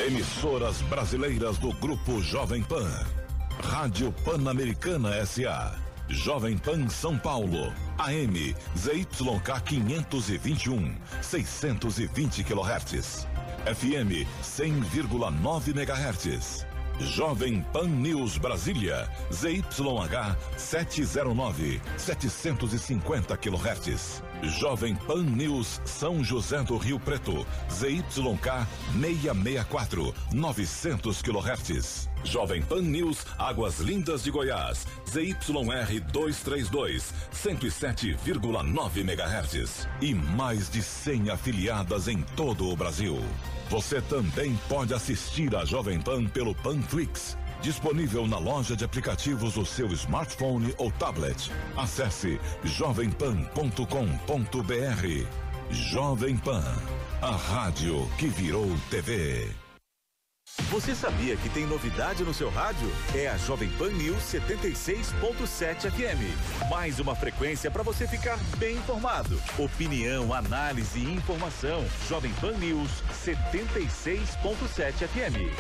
Emissoras brasileiras do Grupo Jovem Pan. Rádio Pan-Americana S.A. Jovem Pan São Paulo. AM ZYK 521, 620 kHz. FM 100,9 MHz. Jovem Pan News Brasília, ZYH 709, 750 kHz. Jovem Pan News São José do Rio Preto, ZYK 664, 900 kHz. Jovem Pan News Águas Lindas de Goiás, ZYR 232, 107,9 MHz. E mais de 100 afiliadas em todo o Brasil. Você também pode assistir a Jovem Pan pelo Panflix, disponível na loja de aplicativos do seu smartphone ou tablet. Acesse jovempan.com.br. Jovem Pan, a rádio que virou TV. Você sabia que tem novidade no seu rádio? É a Jovem Pan News 76.7 FM. Mais uma frequência para você ficar bem informado. Opinião, análise e informação. Jovem Pan News 76.7 FM.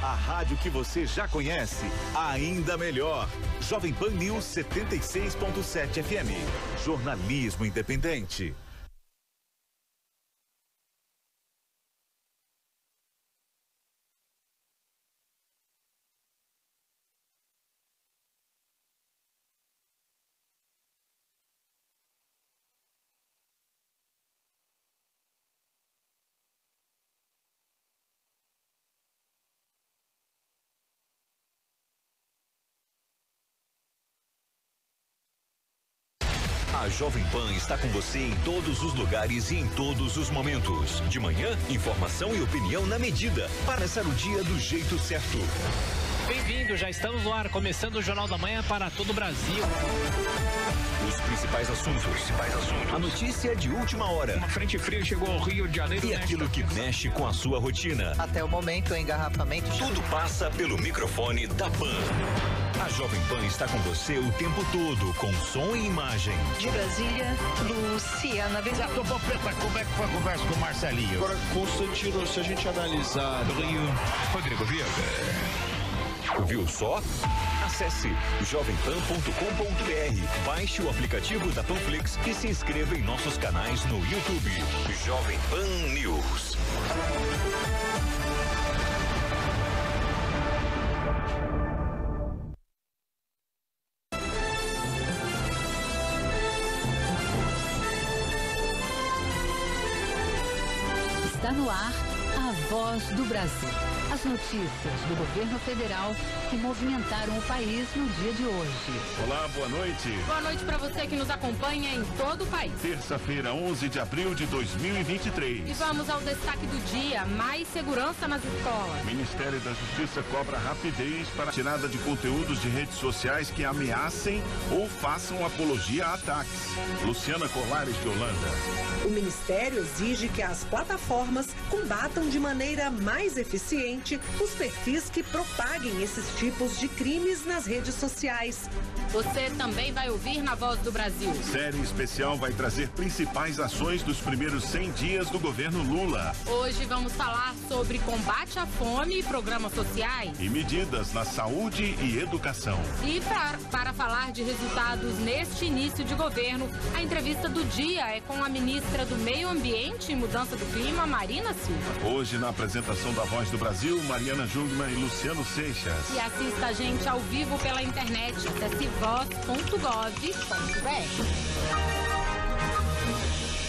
A rádio que você já conhece, ainda melhor. Jovem Pan News 76.7 FM. Jornalismo independente. A Jovem Pan está com você em todos os lugares e em todos os momentos. De manhã, informação e opinião na medida, para começar o dia do jeito certo. Bem-vindo, já estamos no ar, começando o Jornal da Manhã para todo o Brasil. Os principais assuntos. A notícia de última hora. Uma frente fria chegou ao Rio de Janeiro. E aquilo que mexe com a sua rotina. Até o momento, o engarrafamento. Tudo passa pelo microfone da Pan. A Jovem Pan está com você o tempo todo, com som e imagem. De Brasília, Luciana Bezerra. Preta, como é que foi a conversa com o Marcelinho? Agora, Constantino, se a gente analisar do Rio, Rodrigo Viega. Viu só? Acesse jovempan.com.br, baixe o aplicativo da Panflix e se inscreva em nossos canais no YouTube. Jovem Pan News. Está no ar a Voz do Brasil. As notícias do governo federal que movimentaram o país no dia de hoje. Olá, boa noite. Boa noite para você que nos acompanha em todo o país. Terça-feira, 11 de abril de 2023. E vamos ao destaque do dia: mais segurança nas escolas. Ministério da Justiça cobra rapidez para a retirada de conteúdos de redes sociais que ameacem ou façam apologia a ataques. Luciana Colares de Holanda. O Ministério exige que as plataformas combatam de maneira mais eficiente os perfis que propaguem esses tipos de crimes nas redes sociais. Você também vai ouvir na Voz do Brasil. Série especial vai trazer principais ações dos primeiros 100 dias do governo Lula. Hoje vamos falar sobre combate à fome e programas sociais. E medidas na saúde e educação. E para falar de resultados neste início de governo, a entrevista do dia é com a ministra do Meio Ambiente e Mudança do Clima, Marina Silva. Hoje, na apresentação da Voz do Brasil, Mariana Jungmann e Luciano Seixas. E assista a gente ao vivo pela internet. Acesse voz.gov.br.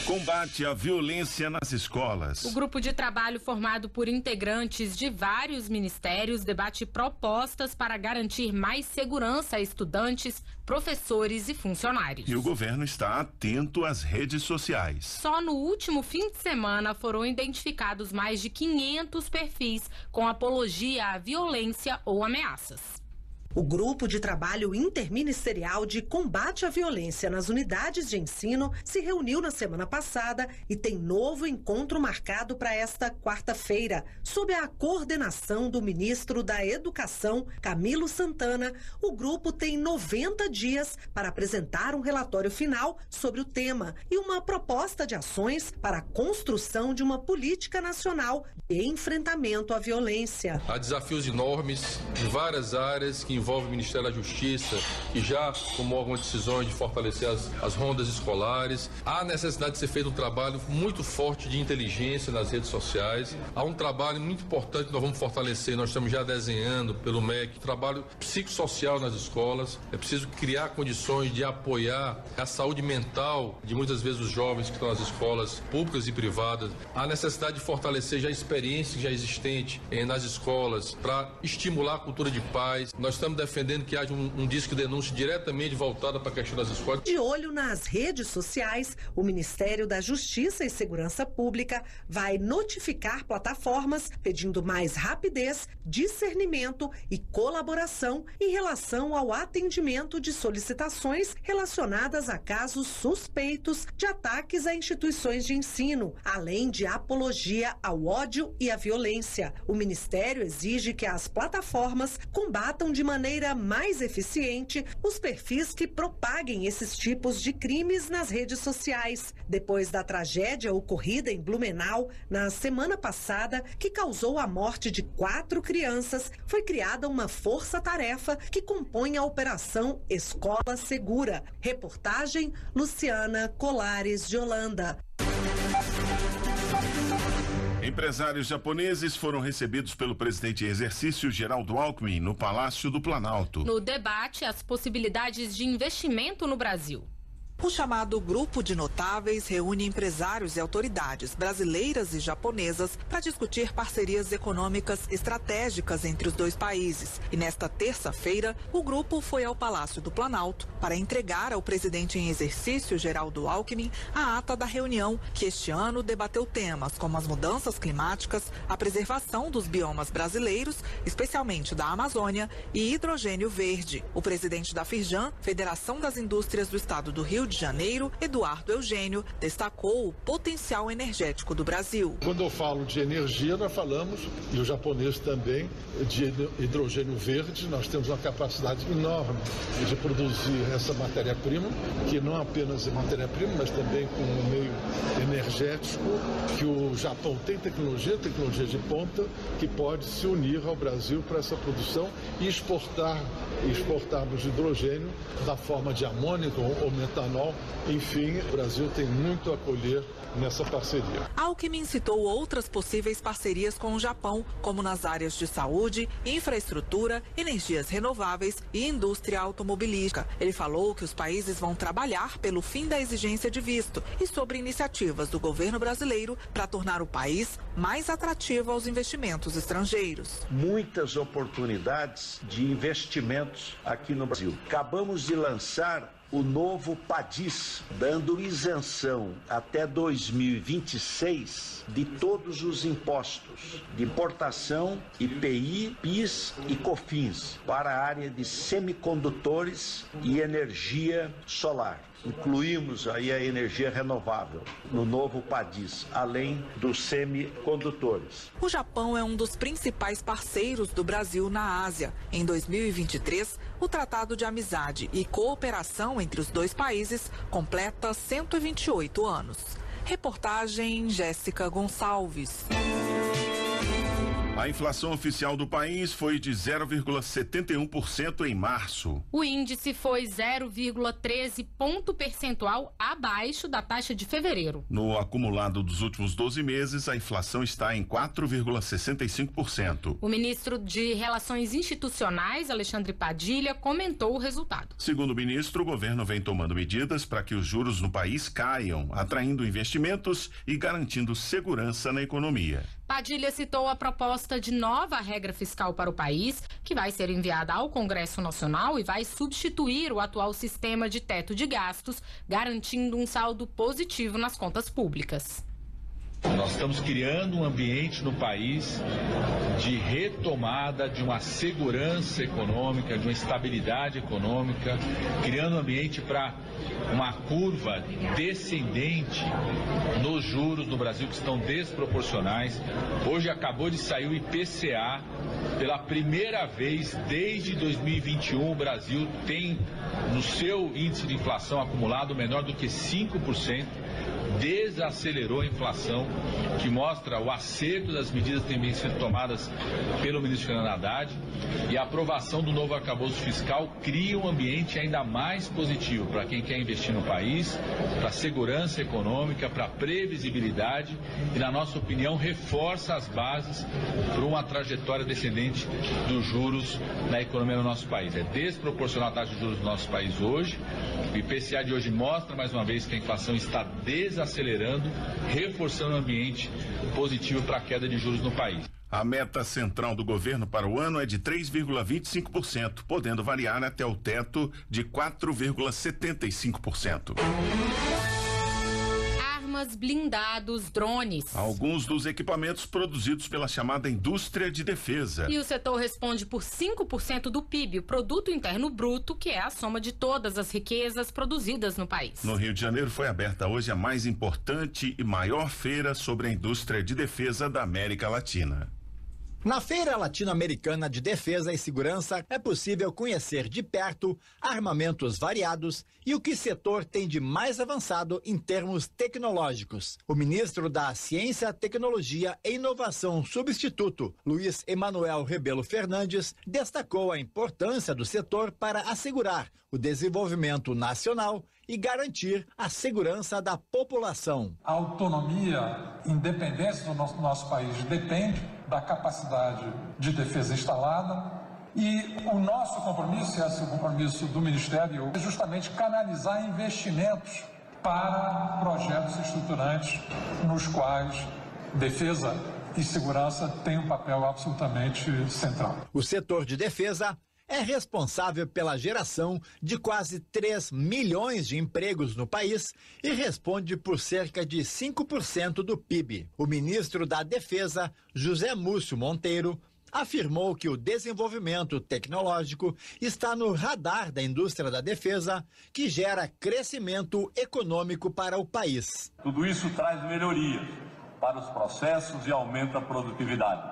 Combate à violência nas escolas. O grupo de trabalho formado por integrantes de vários ministérios debate propostas para garantir mais segurança a estudantes, professores e funcionários. E o governo está atento às redes sociais. Só no último fim de semana foram identificados mais de 500 perfis com apologia à violência ou ameaças. O Grupo de Trabalho Interministerial de Combate à Violência nas Unidades de Ensino se reuniu na semana passada e tem novo encontro marcado para esta quarta-feira, sob a coordenação do ministro da Educação, Camilo Santana. O grupo tem 90 dias para apresentar um relatório final sobre o tema e uma proposta de ações para a construção de uma política nacional de enfrentamento à violência. Há desafios enormes de várias áreas que envolvem o Ministério da Justiça, que já tomou algumas decisões de fortalecer as rondas escolares. Há necessidade de ser feito um trabalho muito forte de inteligência nas redes sociais. Há um trabalho muito importante que nós vamos fortalecer, nós estamos já desenhando pelo MEC, trabalho psicossocial nas escolas. É preciso criar condições de apoiar a saúde mental de muitas vezes os jovens que estão nas escolas públicas e privadas. Há necessidade de fortalecer já a experiência já existente nas escolas para estimular a cultura de paz. Nós estamos defendendo que haja um disco de denúncia diretamente voltado para a questão das escolas. De olho nas redes sociais, o Ministério da Justiça e Segurança Pública vai notificar plataformas pedindo mais rapidez, discernimento e colaboração em relação ao atendimento de solicitações relacionadas a casos suspeitos de ataques a instituições de ensino, além de apologia ao ódio e à violência. O Ministério exige que as plataformas combatam de maneira mais eficiente os perfis que propaguem esses tipos de crimes nas redes sociais. Depois da tragédia ocorrida em Blumenau na semana passada, que causou a morte de 4 crianças, foi criada uma força-tarefa que compõe a Operação Escola Segura. Reportagem Luciana Colares de Holanda. Empresários japoneses foram recebidos pelo presidente em exercício Geraldo Alckmin no Palácio do Planalto. No debate, as possibilidades de investimento no Brasil. O chamado Grupo de Notáveis reúne empresários e autoridades brasileiras e japonesas para discutir parcerias econômicas estratégicas entre os dois países. E nesta terça-feira, o grupo foi ao Palácio do Planalto para entregar ao presidente em exercício, Geraldo Alckmin, a ata da reunião, que este ano debateu temas como as mudanças climáticas, a preservação dos biomas brasileiros, especialmente da Amazônia, e hidrogênio verde. O presidente da Firjan, Federação das Indústrias do Estado do Rio de Janeiro, Eduardo Eugênio, destacou o potencial energético do Brasil. Quando eu falo de energia, nós falamos, e o japonês também, de hidrogênio verde. Nós temos uma capacidade enorme de produzir essa matéria-prima, que não apenas é matéria-prima, mas também com um meio energético, que o Japão tem tecnologia de ponta, que pode se unir ao Brasil para essa produção e exportarmos hidrogênio da forma de amônia ou metanol. Enfim, o Brasil tem muito a colher nessa parceria. Alckmin citou outras possíveis parcerias com o Japão, como nas áreas de saúde, infraestrutura, energias renováveis e indústria automobilística. Ele falou que os países vão trabalhar pelo fim da exigência de visto e sobre iniciativas do governo brasileiro para tornar o país mais atrativo aos investimentos estrangeiros. Muitas oportunidades de investimentos aqui no Brasil. Acabamos de lançar o novo PADIS, dando isenção até 2026 de todos os impostos de importação, IPI, PIS e COFINS para a área de semicondutores e energia solar. Incluímos aí a energia renovável no novo PADIS, além dos semicondutores. O Japão é um dos principais parceiros do Brasil na Ásia. Em 2023, o Tratado de Amizade e Cooperação entre os dois países completa 128 anos. Reportagem Jéssica Gonçalves. A inflação oficial do país foi de 0,71% em março. O índice foi 0,13 ponto percentual abaixo da taxa de fevereiro. No acumulado dos últimos 12 meses, a inflação está em 4,65%. O ministro de Relações Institucionais, Alexandre Padilha, comentou o resultado. Segundo o ministro, o governo vem tomando medidas para que os juros no país caiam, atraindo investimentos e garantindo segurança na economia. Padilha citou a proposta de nova regra fiscal para o país, que vai ser enviada ao Congresso Nacional e vai substituir o atual sistema de teto de gastos, garantindo um saldo positivo nas contas públicas. Nós estamos criando um ambiente no país de retomada de uma segurança econômica, de uma estabilidade econômica, criando um ambiente para uma curva descendente nos juros no Brasil, que estão desproporcionais. Hoje acabou de sair o IPCA. Pela primeira vez desde 2021, o Brasil tem no seu índice de inflação acumulado menor do que 5%. Desacelerou a inflação, que mostra o acerto das medidas que têm sido tomadas pelo ministro Fernando Haddad, e a aprovação do novo arcabouço fiscal cria um ambiente ainda mais positivo para quem quer investir no país, para a segurança econômica, para a previsibilidade e, na nossa opinião, reforça as bases para uma trajetória descendente dos juros na economia do nosso país. É desproporcional a taxa de juros do nosso país hoje. O IPCA de hoje mostra mais uma vez que a inflação está desacelerando, reforçando o ambiente positivo para a queda de juros no país. A meta central do governo para o ano é de 3,25%, podendo variar até o teto de 4,75%. Armas, blindados, drones. Alguns dos equipamentos produzidos pela chamada indústria de defesa. E o setor responde por 5% do PIB, o Produto Interno Bruto, que é a soma de todas as riquezas produzidas no país. No Rio de Janeiro foi aberta hoje a mais importante e maior feira sobre a indústria de defesa da América Latina. Na Feira Latino-Americana de Defesa e Segurança é possível conhecer de perto armamentos variados e o que o setor tem de mais avançado em termos tecnológicos. O ministro da Ciência, Tecnologia e Inovação substituto, Luiz Emanuel Rebelo Fernandes, destacou a importância do setor para assegurar o desenvolvimento nacional e garantir a segurança da população. A autonomia, independência do nosso país depende da capacidade de defesa instalada, e o nosso compromisso, esse é o compromisso do Ministério, é justamente canalizar investimentos para projetos estruturantes nos quais defesa e segurança têm um papel absolutamente central. O setor de defesa é responsável pela geração de quase 3 milhões de empregos no país e responde por cerca de 5% do PIB. O ministro da Defesa, José Múcio Monteiro, afirmou que o desenvolvimento tecnológico está no radar da indústria da defesa, que gera crescimento econômico para o país. Tudo isso traz melhorias para os processos e aumenta a produtividade,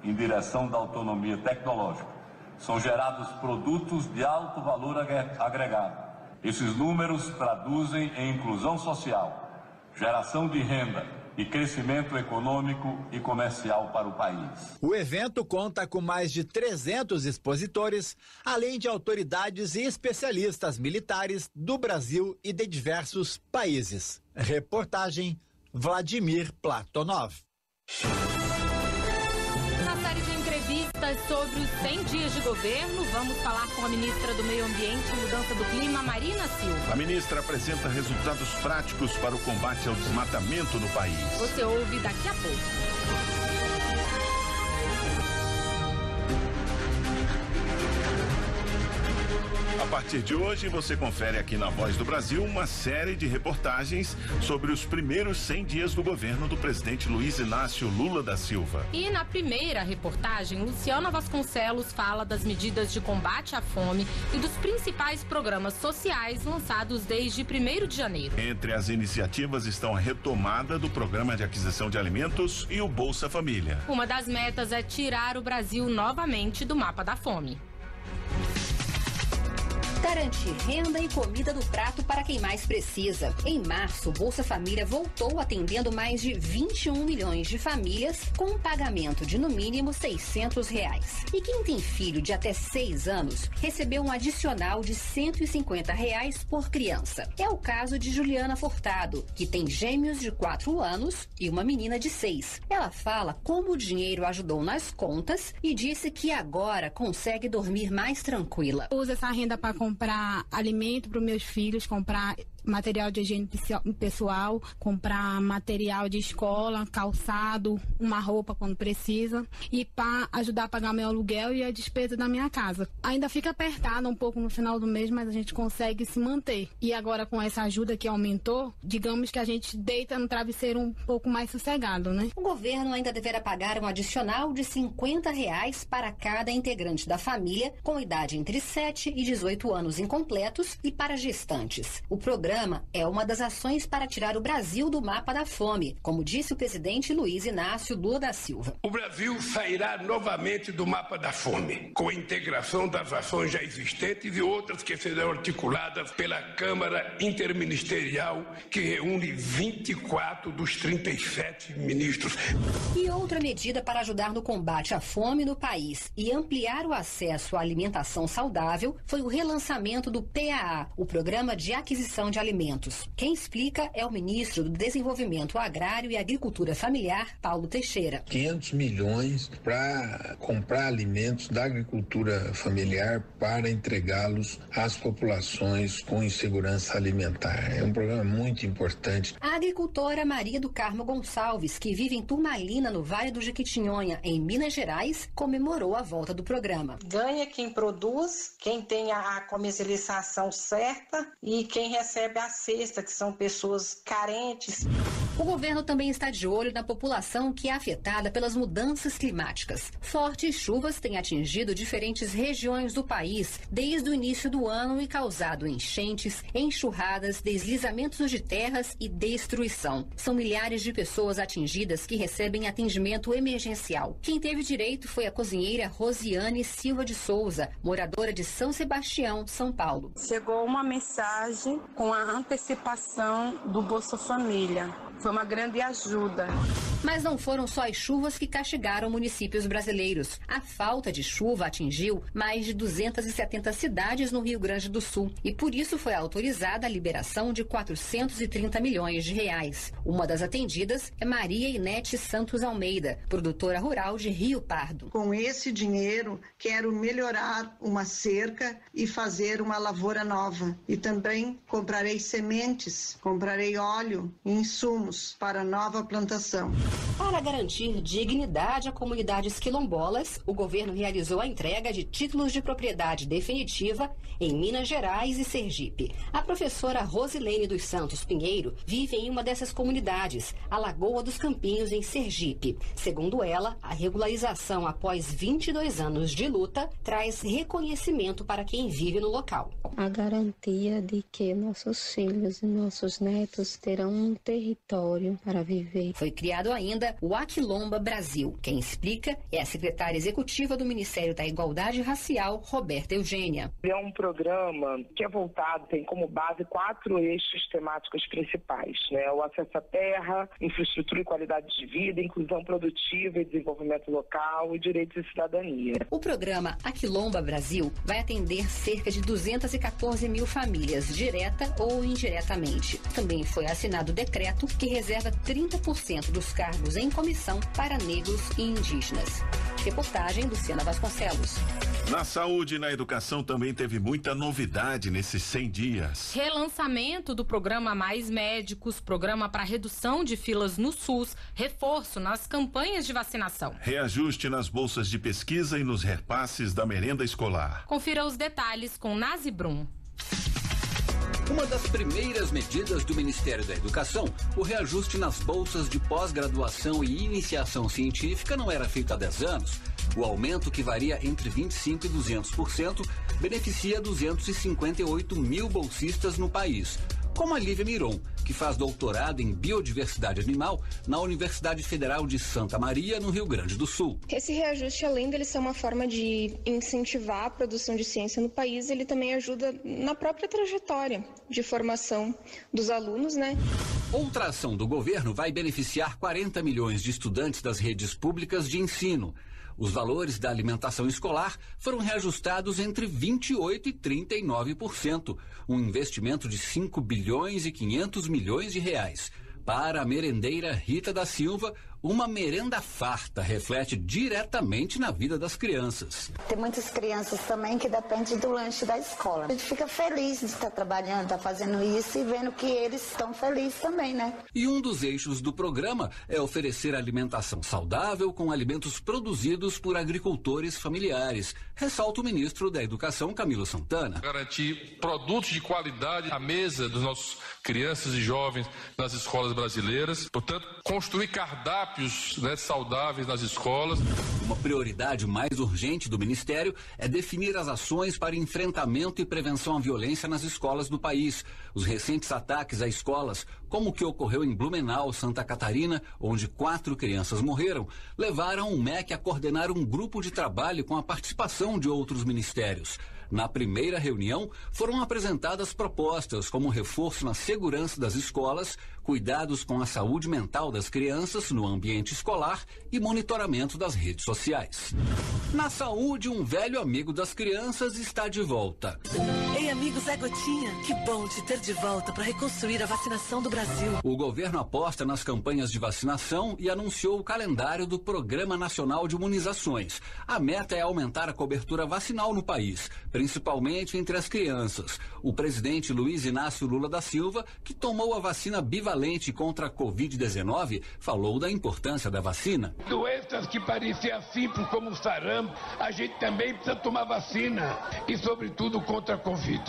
em direção da autonomia tecnológica. São gerados produtos de alto valor agregado. Esses números traduzem em inclusão social, geração de renda e crescimento econômico e comercial para o país. O evento conta com mais de 300 expositores, além de autoridades e especialistas militares do Brasil e de diversos países. Reportagem Vladimir Platonov. Sobre os 100 dias de governo, vamos falar com a ministra do Meio Ambiente e Mudança do Clima, Marina Silva. A ministra apresenta resultados práticos para o combate ao desmatamento no país. Você ouve daqui a pouco. A partir de hoje, você confere aqui na Voz do Brasil uma série de reportagens sobre os primeiros 100 dias do governo do presidente Luiz Inácio Lula da Silva. E na primeira reportagem, Luciana Vasconcelos fala das medidas de combate à fome e dos principais programas sociais lançados desde 1º de janeiro. Entre as iniciativas estão a retomada do Programa de Aquisição de Alimentos e o Bolsa Família. Uma das metas é tirar o Brasil novamente do mapa da fome. Garantir renda e comida do prato para quem mais precisa. Em março, o Bolsa Família voltou atendendo mais de 21 milhões de famílias com um pagamento de no mínimo R$600. E quem tem filho de até 6 anos recebeu um adicional de R$150 por criança. É o caso de Juliana Furtado, que tem gêmeos de 4 anos e uma menina de 6. Ela fala como o dinheiro ajudou nas contas e disse que agora consegue dormir mais tranquila. Uso essa renda para comprar alimento para os meus filhos, comprar material de higiene pessoal, comprar material de escola, calçado, uma roupa quando precisa e para ajudar a pagar meu aluguel e a despesa da minha casa. Ainda fica apertado um pouco no final do mês, mas a gente consegue se manter. E agora com essa ajuda que aumentou, digamos que a gente deita no travesseiro um pouco mais sossegado, né? O governo ainda deverá pagar um adicional de R$50 para cada integrante da família com idade entre 7 e 18 anos incompletos e para gestantes. O programa é uma das ações para tirar o Brasil do mapa da fome, como disse o presidente Luiz Inácio Lula da Silva. O Brasil sairá novamente do mapa da fome, com a integração das ações já existentes e outras que serão articuladas pela Câmara Interministerial, que reúne 24 dos 37 ministros. E outra medida para ajudar no combate à fome no país e ampliar o acesso à alimentação saudável foi o relançamento do PAA, o Programa de Aquisição de Alimentos. Quem explica é o ministro do Desenvolvimento Agrário e Agricultura Familiar, Paulo Teixeira. 500 milhões para comprar alimentos da agricultura familiar para entregá-los às populações com insegurança alimentar. É um programa muito importante. A agricultora Maria do Carmo Gonçalves, que vive em Turmalina, no Vale do Jequitinhonha, em Minas Gerais, comemorou a volta do programa. Ganha quem produz, quem tem a comercialização certa e quem recebe a cesta, que são pessoas carentes. O governo também está de olho na população que é afetada pelas mudanças climáticas. Fortes chuvas têm atingido diferentes regiões do país desde o início do ano e causado enchentes, enxurradas, deslizamentos de terras e destruição. São milhares de pessoas atingidas que recebem atendimento emergencial. Quem teve direito foi a cozinheira Rosiane Silva de Souza, moradora de São Sebastião, São Paulo. Chegou uma mensagem com a antecipação do Bolsa Família. Foi uma grande ajuda. Mas não foram só as chuvas que castigaram municípios brasileiros. A falta de chuva atingiu mais de 270 cidades no Rio Grande do Sul e por isso foi autorizada a liberação de R$430 milhões. Uma das atendidas é Maria Inete Santos Almeida, produtora rural de Rio Pardo. Com esse dinheiro, quero melhorar uma cerca e fazer uma lavoura nova. E também comprarei sementes, comprarei óleo e insumos para nova plantação. Para garantir dignidade a comunidades quilombolas, o governo realizou a entrega de títulos de propriedade definitiva em Minas Gerais e Sergipe. A professora Rosilene dos Santos Pinheiro vive em uma dessas comunidades, a Lagoa dos Campinhos, em Sergipe. Segundo ela, a regularização após 22 anos de luta traz reconhecimento para quem vive no local. A garantia de que nossos filhos e nossos netos terão um território para viver. Foi criado ainda o Aquilomba Brasil. Quem explica é a secretária executiva do Ministério da Igualdade Racial, Roberta Eugênia. É um programa que é voltado, tem como base 4 eixos temáticos principais, né? O acesso à terra, infraestrutura e qualidade de vida, inclusão produtiva e desenvolvimento local e direitos e cidadania. O programa Aquilomba Brasil vai atender cerca de 214 mil famílias, direta ou indiretamente. Também foi assinado o decreto que reserva 30% dos cargos em comissão para negros e indígenas. Reportagem Luciana Vasconcelos. Na saúde e na educação também teve muita novidade nesses 100 dias. Relançamento do programa Mais Médicos, programa para redução de filas no SUS, reforço nas campanhas de vacinação. Reajuste nas bolsas de pesquisa e nos repasses da merenda escolar. Confira os detalhes com Nazi Brum. Uma das primeiras medidas do Ministério da Educação, o reajuste nas bolsas de pós-graduação e iniciação científica não era feito há 10 anos. O aumento, que varia entre 25% e 200%, beneficia 258 mil bolsistas no país. Como a Lívia Miron, que faz doutorado em biodiversidade animal na Universidade Federal de Santa Maria, no Rio Grande do Sul. Esse reajuste, além dele ser uma forma de incentivar a produção de ciência no país, ele também ajuda na própria trajetória de formação dos alunos, né? Outra ação do governo vai beneficiar 40 milhões de estudantes das redes públicas de ensino. Os valores da alimentação escolar foram reajustados entre 28% e 39%, um investimento de 5 bilhões e 500 milhões de reais. Para a merendeira Rita da Silva, Uma merenda farta reflete diretamente na vida das crianças. Tem muitas crianças também que dependem do lanche da escola. A gente fica feliz de estar trabalhando, estar fazendo isso e vendo que eles estão felizes também, né? E um dos eixos do programa é oferecer alimentação saudável com alimentos produzidos por agricultores familiares, ressalta o ministro da Educação, Camilo Santana. Garantir produtos de qualidade à mesa dos nossos crianças e jovens nas escolas brasileiras. Portanto, construir cardápios saudáveis nas escolas. Uma prioridade mais urgente do Ministério é definir as ações para enfrentamento e prevenção à violência nas escolas do país. Os recentes ataques a escolas, como o que ocorreu em Blumenau, Santa Catarina, onde 4 crianças morreram, levaram o MEC a coordenar um grupo de trabalho com a participação de outros ministérios. Na primeira reunião, foram apresentadas propostas como reforço na segurança das escolas, cuidados com a saúde mental das crianças no ambiente escolar e monitoramento das redes sociais. Na saúde, um velho amigo das crianças está de volta. Ei, amigos, é Gotinha. Que bom te ter de volta para reconstruir a vacinação do Brasil. O governo aposta nas campanhas de vacinação e anunciou o calendário do Programa Nacional de Imunizações. A meta é aumentar a cobertura vacinal no país, principalmente entre as crianças. O presidente Luiz Inácio Lula da Silva, que tomou a vacina bivalente contra a Covid-19, falou da importância da vacina. Doenças que pareciam simples como o sarampo, a gente também precisa tomar vacina e, sobretudo, contra a Covid.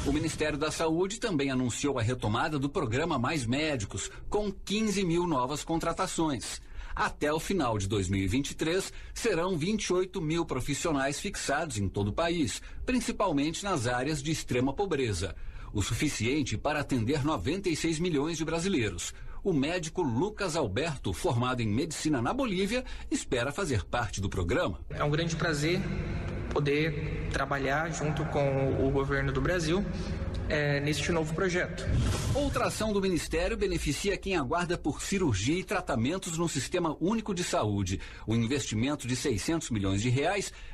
O Ministério da Saúde também anunciou a retomada do programa Mais Médicos, com 15 mil novas contratações. Até o final de 2023, serão 28 mil profissionais fixados em todo o país, principalmente nas áreas de extrema pobreza, o suficiente para atender 96 milhões de brasileiros. O médico Lucas Alberto, formado em medicina na Bolívia, espera fazer parte do programa. É um grande prazer poder trabalhar junto com o governo do Brasil neste novo projeto. Outra ação do Ministério beneficia quem aguarda por cirurgia e tratamentos no Sistema Único de Saúde. O investimento de R$600 milhões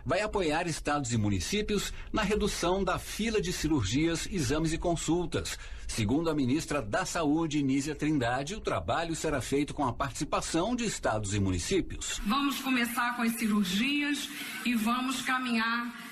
vai apoiar estados e municípios na redução da fila de cirurgias, exames e consultas. Segundo a ministra da Saúde, Nízia Trindade, o trabalho será feito com a participação de estados e municípios. Vamos começar com as cirurgias e vamos caminhar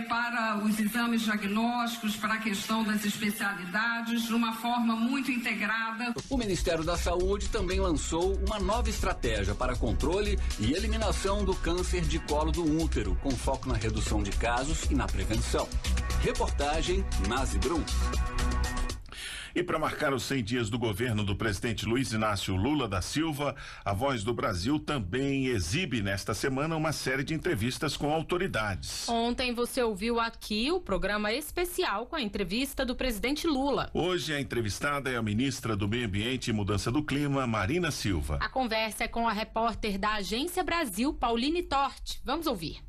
para os exames diagnósticos, para a questão das especialidades, de uma forma muito integrada. O Ministério da Saúde também lançou uma nova estratégia para controle e eliminação do câncer de colo do útero, com foco na redução de casos e na prevenção. Reportagem Nazi Brum. E para marcar os 100 dias do governo do presidente Luiz Inácio Lula da Silva, a Voz do Brasil também exibe nesta semana uma série de entrevistas com autoridades. Ontem você ouviu aqui o programa especial com a entrevista do presidente Lula. Hoje a entrevistada é a ministra do Meio Ambiente e Mudança do Clima, Marina Silva. A conversa é com a repórter da Agência Brasil, Pauline Torti. Vamos ouvir.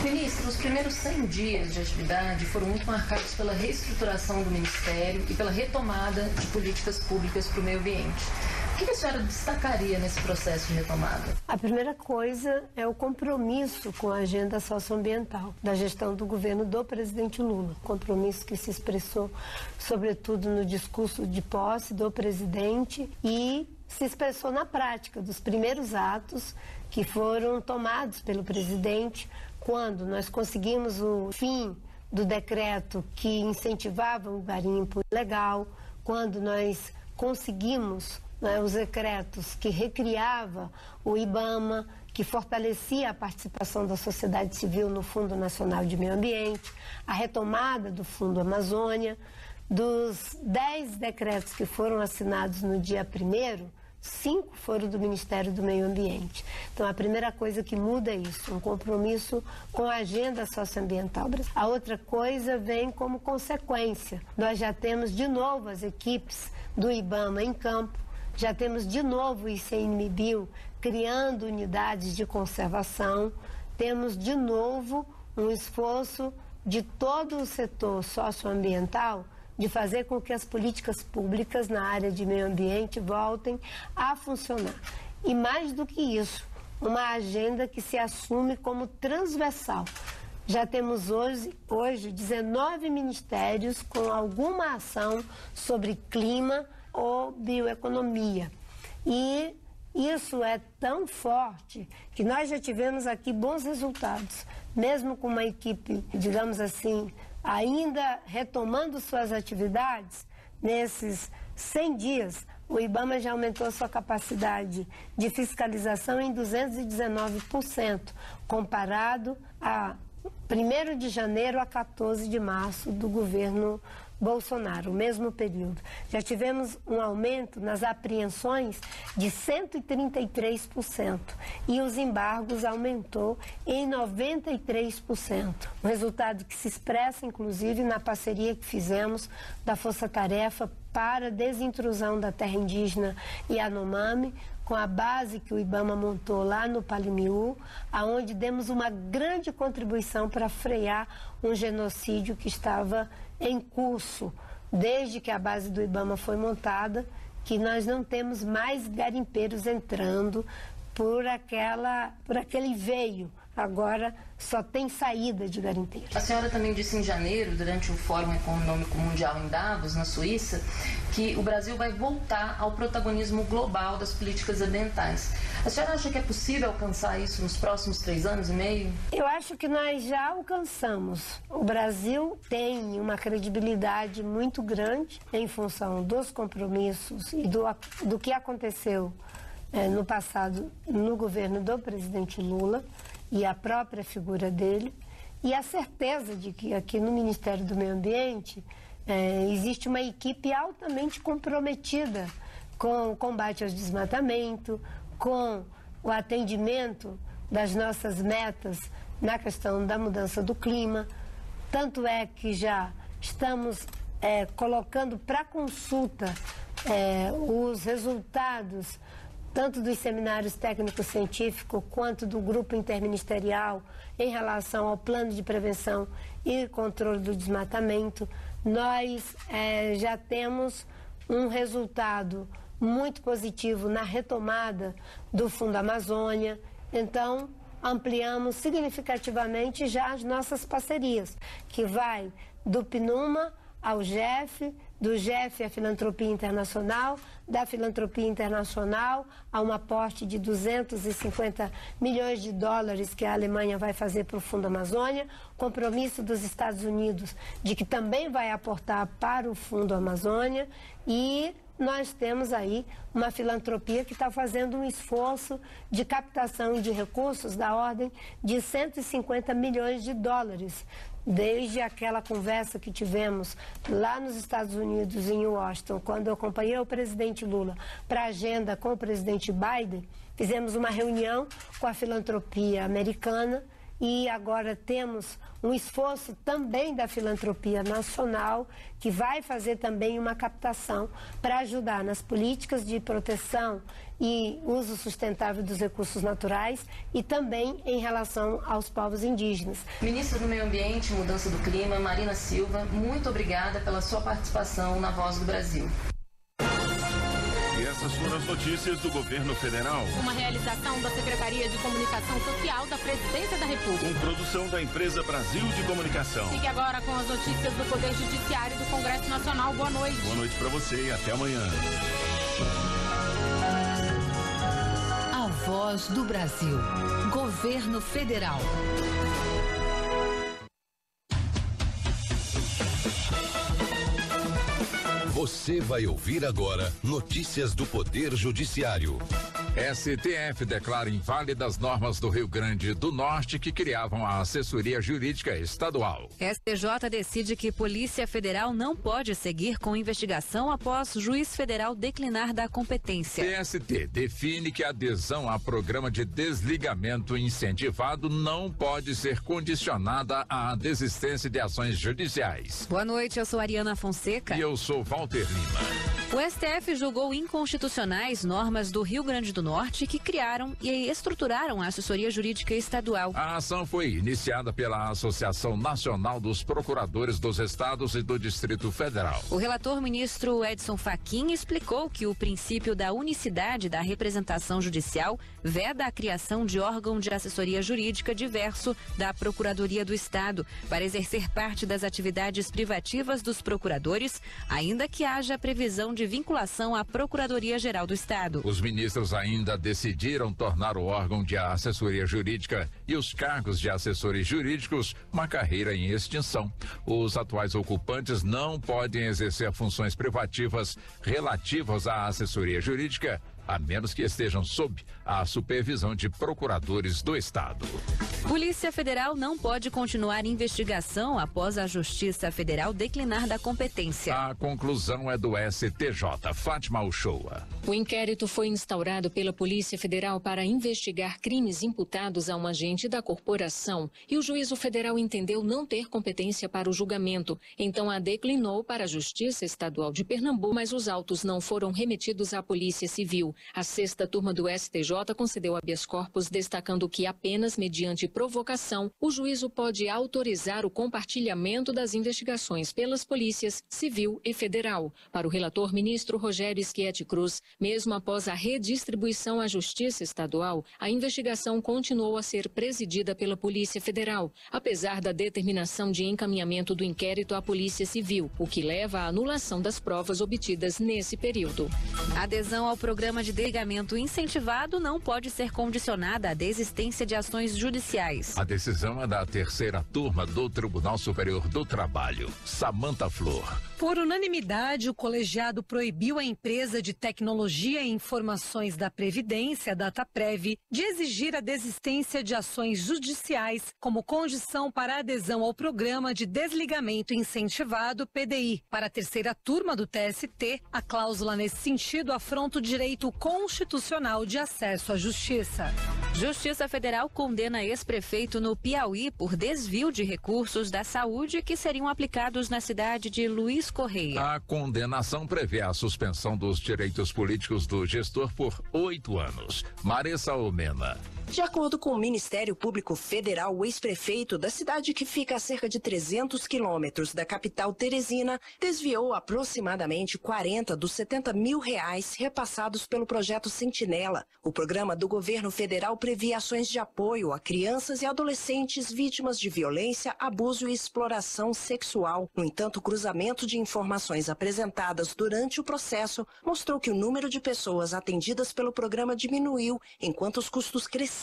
Ministro, os primeiros 100 dias de atividade foram muito marcados pela reestruturação do Ministério e pela retomada de políticas públicas para o meio ambiente. O que a senhora destacaria nesse processo de retomada? A primeira coisa é o compromisso com a agenda socioambiental da gestão do governo do presidente Lula. Compromisso que se expressou, sobretudo, no discurso de posse do presidente e se expressou na prática dos primeiros atos que foram tomados pelo presidente quando nós conseguimos o fim do decreto que incentivava o garimpo ilegal, quando nós conseguimos os decretos que recriava o IBAMA, que fortalecia a participação da sociedade civil no Fundo Nacional de Meio Ambiente, a retomada do Fundo Amazônia. Dos 10 decretos que foram assinados no dia 1º, 5 foram do Ministério do Meio Ambiente. Então, a primeira coisa que muda é isso, um compromisso com a agenda socioambiental. A outra coisa vem como consequência. Nós já temos de novo as equipes do IBAMA em campo, já temos de novo o ICMBio criando unidades de conservação, temos de novo um esforço de todo o setor socioambiental de fazer com que as políticas públicas na área de meio ambiente voltem a funcionar. E mais do que isso, uma agenda que se assume como transversal. Já temos hoje 19 ministérios com alguma ação sobre clima ou bioeconomia. E isso é tão forte que nós já tivemos aqui bons resultados, mesmo com uma equipe, digamos assim, ainda retomando suas atividades. Nesses 100 dias, o IBAMA já aumentou sua capacidade de fiscalização em 219%, comparado a 1º de janeiro a 14 de março do governo Bolsonaro, o mesmo período. Já tivemos um aumento nas apreensões de 133% e os embargos aumentou em 93%. Um resultado que se expressa, inclusive, na parceria que fizemos da Força Tarefa para a desintrusão da terra indígena Yanomami, com a base que o IBAMA montou lá no Palimiú, aonde demos uma grande contribuição para frear um genocídio que estava em curso desde que a base do IBAMA foi montada, que nós não temos mais garimpeiros entrando por aquele veio. Agora só tem saída de garimpeiros. A senhora também disse em janeiro, durante o Fórum Econômico Mundial em Davos, na Suíça, que o Brasil vai voltar ao protagonismo global das políticas ambientais. A senhora acha que é possível alcançar isso nos próximos 3 anos e meio? Eu acho que nós já alcançamos. O Brasil tem uma credibilidade muito grande em função dos compromissos e do que aconteceu no passado no governo do presidente Lula e a própria figura dele, e a certeza de que aqui no Ministério do Meio Ambiente existe uma equipe altamente comprometida com o combate ao desmatamento, com o atendimento das nossas metas na questão da mudança do clima. Tanto é que já estamos colocando para consulta os resultados tanto dos seminários técnico-científicos quanto do grupo interministerial em relação ao plano de prevenção e controle do desmatamento. Nós já temos um resultado muito positivo na retomada do Fundo Amazônia, então ampliamos significativamente já as nossas parcerias, que vai do PNUMA ao GEF, do GEF à Filantropia Internacional, da Filantropia Internacional a um aporte de 250 milhões de dólares que a Alemanha vai fazer para o Fundo Amazônia, compromisso dos Estados Unidos de que também vai aportar para o Fundo Amazônia, e nós temos aí uma filantropia que está fazendo um esforço de captação de recursos da ordem de 150 milhões de dólares. Desde aquela conversa que tivemos lá nos Estados Unidos, em Washington, quando eu acompanhei o presidente Lula para a agenda com o presidente Biden, fizemos uma reunião com a filantropia americana e agora temos um esforço também da filantropia nacional, que vai fazer também uma captação para ajudar nas políticas de proteção e uso sustentável dos recursos naturais e também em relação aos povos indígenas. Ministra do Meio Ambiente e Mudança do Clima, Marina Silva, muito obrigada pela sua participação na Voz do Brasil. E essas foram as notícias do governo federal. Uma realização da Secretaria de Comunicação Social da Presidência da República. Com produção da empresa Brasil de Comunicação. Fique agora com as notícias do Poder Judiciário e do Congresso Nacional. Boa noite. Boa noite para você e até amanhã. A Voz do Brasil. Governo Federal. Você vai ouvir agora notícias do Poder Judiciário. STF declara inválidas normas do Rio Grande do Norte que criavam a assessoria jurídica estadual. STJ decide que Polícia Federal não pode seguir com investigação após juiz federal declinar da competência. TST define que a adesão a programa de desligamento incentivado não pode ser condicionada à desistência de ações judiciais. Boa noite, eu sou Ariana Fonseca. E eu sou Walter Lima. O STF julgou inconstitucionais normas do Rio Grande do Norte que criaram e estruturaram a assessoria jurídica estadual. A ação foi iniciada pela Associação Nacional dos Procuradores dos Estados e do Distrito Federal. O relator ministro Edson Fachin explicou que o princípio da unicidade da representação judicial veda a criação de órgão de assessoria jurídica diverso da Procuradoria do Estado para exercer parte das atividades privativas dos procuradores, ainda que haja previsão de vinculação à Procuradoria-Geral do Estado. Os ministros ainda decidiram tornar o órgão de assessoria jurídica e os cargos de assessores jurídicos uma carreira em extinção. Os atuais ocupantes não podem exercer funções privativas relativas à assessoria jurídica, a menos que estejam sob a supervisão de procuradores do Estado. Polícia Federal não pode continuar investigação após a Justiça Federal declinar da competência. A conclusão é do STJ. Fátima Uchoa. O inquérito foi instaurado pela Polícia Federal para investigar crimes imputados a um agente da corporação e o juízo federal entendeu não ter competência para o julgamento. Então a declinou para a Justiça Estadual de Pernambuco, mas os autos não foram remetidos à Polícia Civil. A 6ª turma do STJ concedeu habeas corpus, destacando que apenas mediante provocação o juízo pode autorizar o compartilhamento das investigações pelas polícias civil e federal. Para o relator ministro Rogério Schietti Cruz, mesmo após a redistribuição à Justiça Estadual, a investigação continuou a ser presidida pela Polícia Federal, apesar da determinação de encaminhamento do inquérito à Polícia Civil, o que leva à anulação das provas obtidas nesse período. A adesão ao programa de desligamento incentivado não pode ser condicionada à desistência de ações judiciais. A decisão é da 3ª turma do Tribunal Superior do Trabalho. Samanta Flor. Por unanimidade, o colegiado proibiu a empresa de tecnologia e informações da Previdência, Dataprev, de exigir a desistência de ações judiciais como condição para a adesão ao programa de desligamento incentivado, PDI. Para a 3ª turma do TST, a cláusula nesse sentido afronta o direito constitucional de acesso à justiça. Justiça Federal condena ex-prefeito no Piauí por desvio de recursos da saúde que seriam aplicados na cidade de Luiz Correia. A condenação prevê a suspensão dos direitos políticos do gestor por 8 anos. Maressa Omena. De acordo com o Ministério Público Federal, o ex-prefeito da cidade, que fica a cerca de 300 quilômetros da capital Teresina, desviou aproximadamente 40 dos 70 mil reais repassados pelo projeto Sentinela. O programa do governo federal previa ações de apoio a crianças e adolescentes vítimas de violência, abuso e exploração sexual. No entanto, o cruzamento de informações apresentadas durante o processo mostrou que o número de pessoas atendidas pelo programa diminuiu, enquanto os custos cresceram.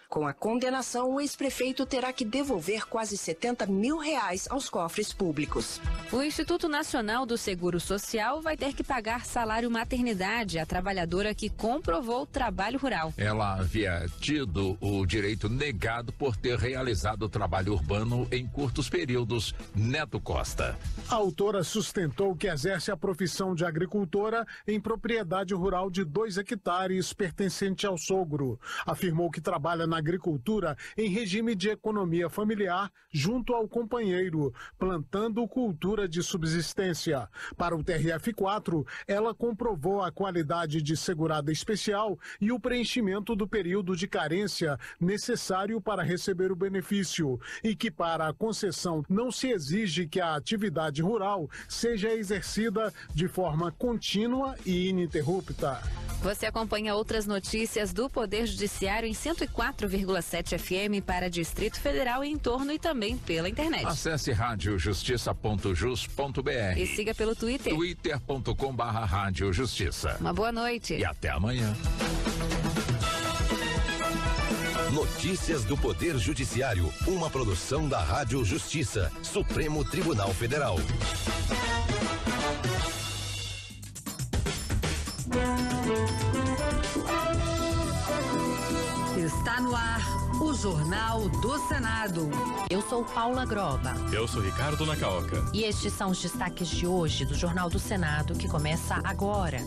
Com a condenação, o ex-prefeito terá que devolver quase 70 mil reais aos cofres públicos. O Instituto Nacional do Seguro Social vai ter que pagar salário maternidade à trabalhadora que comprovou trabalho rural. Ela havia tido o direito negado por ter realizado trabalho urbano em curtos períodos. Neto Costa. A autora sustentou que exerce a profissão de agricultora em propriedade rural de 2 hectares pertencente ao sogro. Afirmou que trabalha na agricultura em regime de economia familiar junto ao companheiro, plantando cultura de subsistência. Para o TRF4, ela comprovou a qualidade de segurada especial e o preenchimento do período de carência necessário para receber o benefício, e que para a concessão não se exige que a atividade rural seja exercida de forma contínua e ininterrupta. Você acompanha outras notícias do Poder Judiciário em 104,7 FM para Distrito Federal e em torno, e também pela internet. Acesse radiojustiça.jus.br e siga pelo Twitter. twitter.com/radiojustiça. Uma boa noite. E até amanhã. Notícias do Poder Judiciário, uma produção da Rádio Justiça, Supremo Tribunal Federal. Está no ar o Jornal do Senado. Eu sou Paula Groba. Eu sou Ricardo Nacaoca. E estes são os destaques de hoje do Jornal do Senado, que começa agora.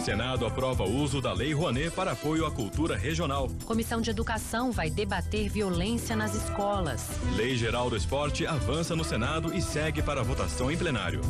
Senado aprova o uso da Lei Rouanet para apoio à cultura regional. Comissão de Educação vai debater violência nas escolas. Lei Geral do Esporte avança no Senado e segue para votação em plenário.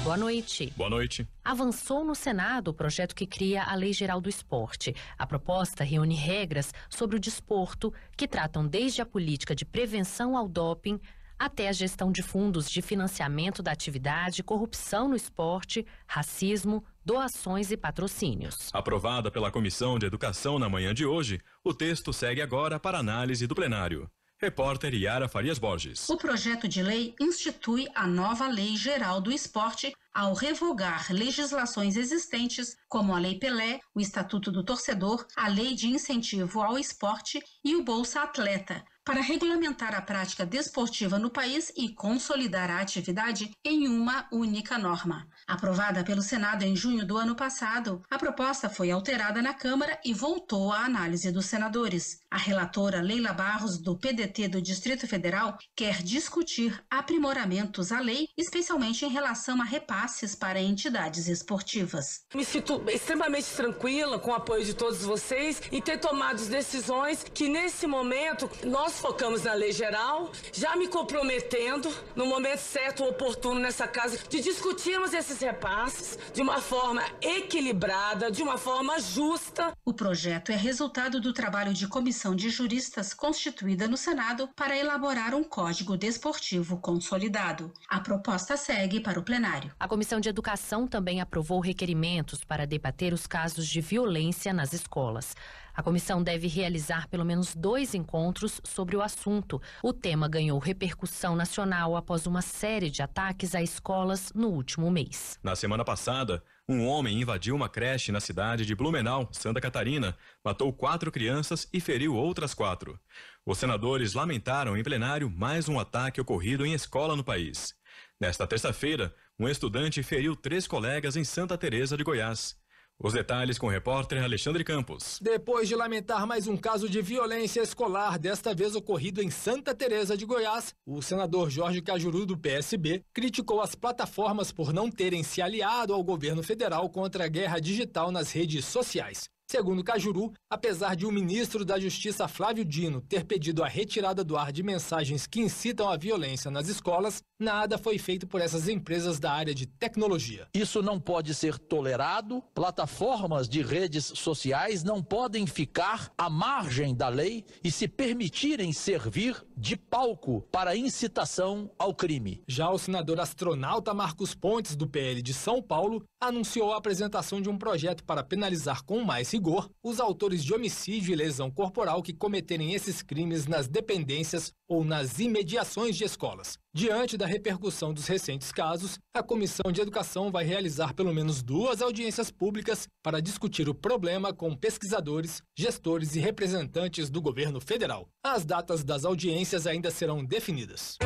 Boa noite. Boa noite. Avançou no Senado o projeto que cria a Lei Geral do Esporte. A proposta reúne regras sobre o desporto que tratam desde a política de prevenção ao doping até a gestão de fundos de financiamento da atividade, corrupção no esporte, racismo, doações e patrocínios. Aprovada pela Comissão de Educação na manhã de hoje, o texto segue agora para análise do plenário. Repórter Yara Farias Borges. O projeto de lei institui a nova Lei Geral do Esporte ao revogar legislações existentes, como a Lei Pelé, o Estatuto do Torcedor, a Lei de Incentivo ao Esporte e o Bolsa Atleta, para regulamentar a prática desportiva no país e consolidar a atividade em uma única norma. Aprovada pelo Senado em junho do ano passado, a proposta foi alterada na Câmara e voltou à análise dos senadores. A relatora Leila Barros, do PDT do Distrito Federal, quer discutir aprimoramentos à lei, especialmente em relação a repasses para entidades esportivas. Me sinto extremamente tranquila com o apoio de todos vocês e ter tomado decisões que, nesse momento, nós focamos na lei geral, já me comprometendo, no momento certo, oportuno nessa casa, de discutirmos esses repasses de uma forma equilibrada, de uma forma justa. O projeto é resultado do trabalho de comissão de juristas constituída no Senado para elaborar um código desportivo consolidado. A proposta segue para o plenário. A Comissão de Educação também aprovou requerimentos para debater os casos de violência nas escolas. A comissão deve realizar pelo menos 2 encontros sobre o assunto. O tema ganhou repercussão nacional após uma série de ataques a escolas no último mês. Na semana passada, um homem invadiu uma creche na cidade de Blumenau, Santa Catarina, matou 4 crianças e feriu outras 4. Os senadores lamentaram em plenário mais um ataque ocorrido em escola no país. Nesta terça-feira, um estudante feriu 3 colegas em Santa Teresa de Goiás. Os detalhes com o repórter Alexandre Campos. Depois de lamentar mais um caso de violência escolar, desta vez ocorrido em Santa Teresa de Goiás, o senador Jorge Cajuru, do PSB, criticou as plataformas por não terem se aliado ao governo federal contra a guerra digital nas redes sociais. Segundo Cajuru, apesar de o ministro da Justiça Flávio Dino ter pedido a retirada do ar de mensagens que incitam a violência nas escolas, nada foi feito por essas empresas da área de tecnologia. Isso não pode ser tolerado. Plataformas de redes sociais não podem ficar à margem da lei e se permitirem servir de palco para incitação ao crime. Já o senador astronauta Marcos Pontes, do PL de São Paulo, anunciou a apresentação de um projeto para penalizar com mais rigor os autores de homicídio e lesão corporal que cometerem esses crimes nas dependências ou nas imediações de escolas. Diante da repercussão dos recentes casos, a Comissão de Educação vai realizar pelo menos 2 audiências públicas para discutir o problema com pesquisadores, gestores e representantes do governo federal. As datas das audiências ainda serão definidas.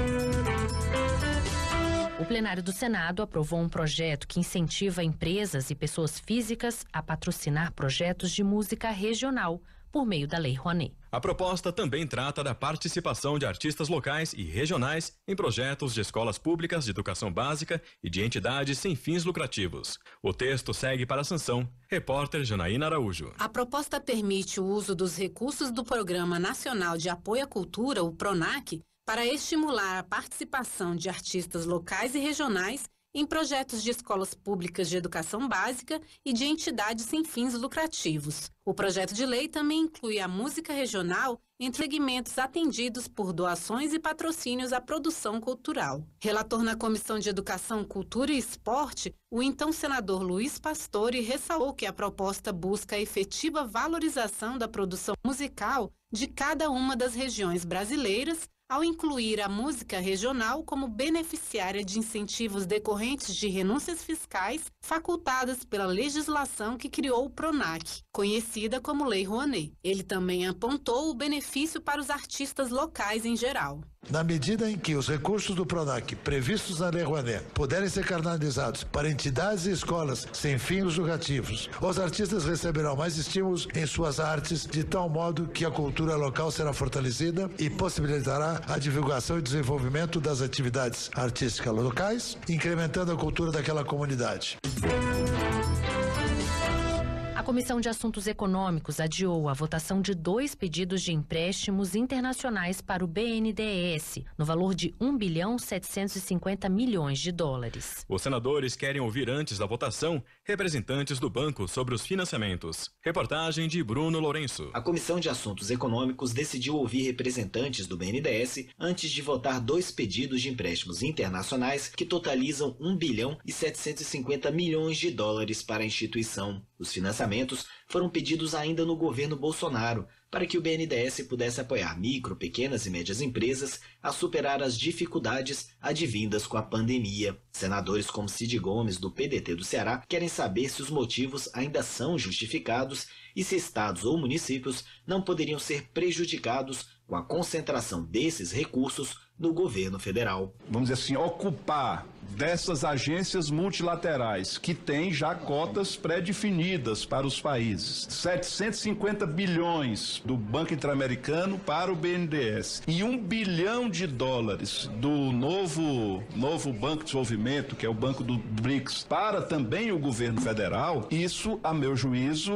O plenário do Senado aprovou um projeto que incentiva empresas e pessoas físicas a patrocinar projetos de música regional por meio da Lei Rouanet. A proposta também trata da participação de artistas locais e regionais em projetos de escolas públicas de educação básica e de entidades sem fins lucrativos. O texto segue para a sanção. Repórter Janaína Araújo. A proposta permite o uso dos recursos do Programa Nacional de Apoio à Cultura, o PRONAC, para estimular a participação de artistas locais e regionais em projetos de escolas públicas de educação básica e de entidades sem fins lucrativos. O projeto de lei também inclui a música regional entre segmentos atendidos por doações e patrocínios à produção cultural. Relator na Comissão de Educação, Cultura e Esporte, o então senador Luiz Pastore ressaltou que a proposta busca a efetiva valorização da produção musical de cada uma das regiões brasileiras, ao incluir a música regional como beneficiária de incentivos decorrentes de renúncias fiscais facultadas pela legislação que criou o PRONAC, conhecida como Lei Rouanet. Ele também apontou o benefício para os artistas locais em geral. Na medida em que os recursos do PRONAC previstos na Lei Rouanet puderem ser canalizados para entidades e escolas sem fins lucrativos, os artistas receberão mais estímulos em suas artes, de tal modo que a cultura local será fortalecida e possibilitará a divulgação e desenvolvimento das atividades artísticas locais, incrementando a cultura daquela comunidade. A Comissão de Assuntos Econômicos adiou a votação de 2 pedidos de empréstimos internacionais para o BNDES, no valor de $1,750 bilhões. Os senadores querem ouvir antes da votação representantes do banco sobre os financiamentos. Reportagem de Bruno Lourenço. A Comissão de Assuntos Econômicos decidiu ouvir representantes do BNDES antes de votar 2 pedidos de empréstimos internacionais que totalizam $1,750 bilhões para a instituição. Os financiamentos orçamentos foram pedidos ainda no governo Bolsonaro, para que o BNDES pudesse apoiar micro, pequenas e médias empresas a superar as dificuldades advindas com a pandemia. Senadores como Cid Gomes, do PDT do Ceará, querem saber se os motivos ainda são justificados e se estados ou municípios não poderiam ser prejudicados com a concentração desses recursos no governo federal. Vamos dizer assim, ocupar dessas agências multilaterais que têm já cotas pré-definidas para os países. 750 bilhões do Banco Interamericano para o BNDES e $1 bilhão do novo Banco de Desenvolvimento, que é o Banco do BRICS, para também o governo federal. Isso, a meu juízo,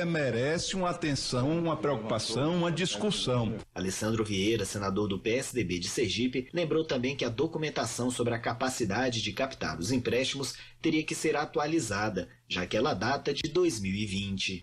merece uma atenção, uma preocupação, uma discussão. Alessandro Vieira, senador do PSDB de Sergipe, lembrou também que a documentação sobre a capacidade de captar os empréstimos teria que ser atualizada, já que ela data de 2020.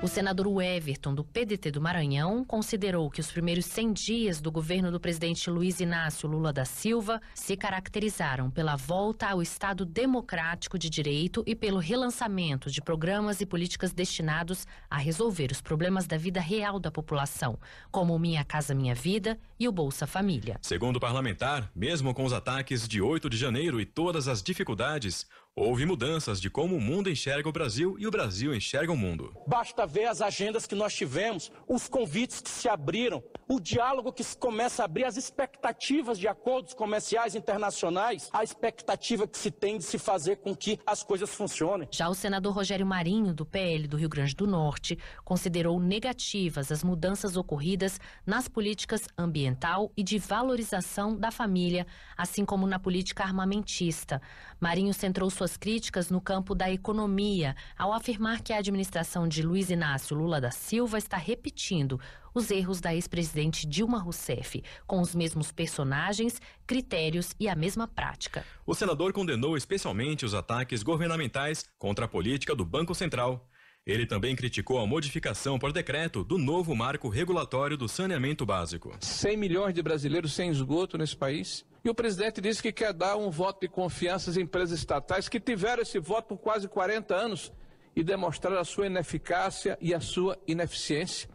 O senador Everton, do PDT do Maranhão, considerou que os primeiros 100 dias do governo do presidente Luiz Inácio Lula da Silva se caracterizaram pela volta ao Estado democrático de direito e pelo relançamento de programas e políticas destinados a resolver os problemas da vida real da população, como o Minha Casa Minha Vida e o Bolsa Família. Segundo o parlamentar, mesmo com os ataques de 8 de janeiro e todas as dificuldades, houve mudanças de como o mundo enxerga o Brasil e o Brasil enxerga o mundo. Basta ver as agendas que nós tivemos, os convites que se abriram, o diálogo que se começa a abrir, as expectativas de acordos comerciais internacionais, a expectativa que se tem de se fazer com que as coisas funcionem. Já o senador Rogério Marinho, do PL do Rio Grande do Norte, considerou negativas as mudanças ocorridas nas políticas ambiental e de valorização da família, assim como na política armamentista. Marinho centrou suas críticas no campo da economia, ao afirmar que a administração de Luiz Inácio Lula da Silva está repetindo os erros da ex-presidente Dilma Rousseff, com os mesmos personagens, critérios e a mesma prática. O senador condenou especialmente os ataques governamentais contra a política do Banco Central. Ele também criticou a modificação por decreto do novo marco regulatório do saneamento básico. 100 milhões de brasileiros sem esgoto nesse país. E o presidente disse que quer dar um voto de confiança às empresas estatais que tiveram esse voto por quase 40 anos e demonstraram a sua ineficácia e a sua ineficiência.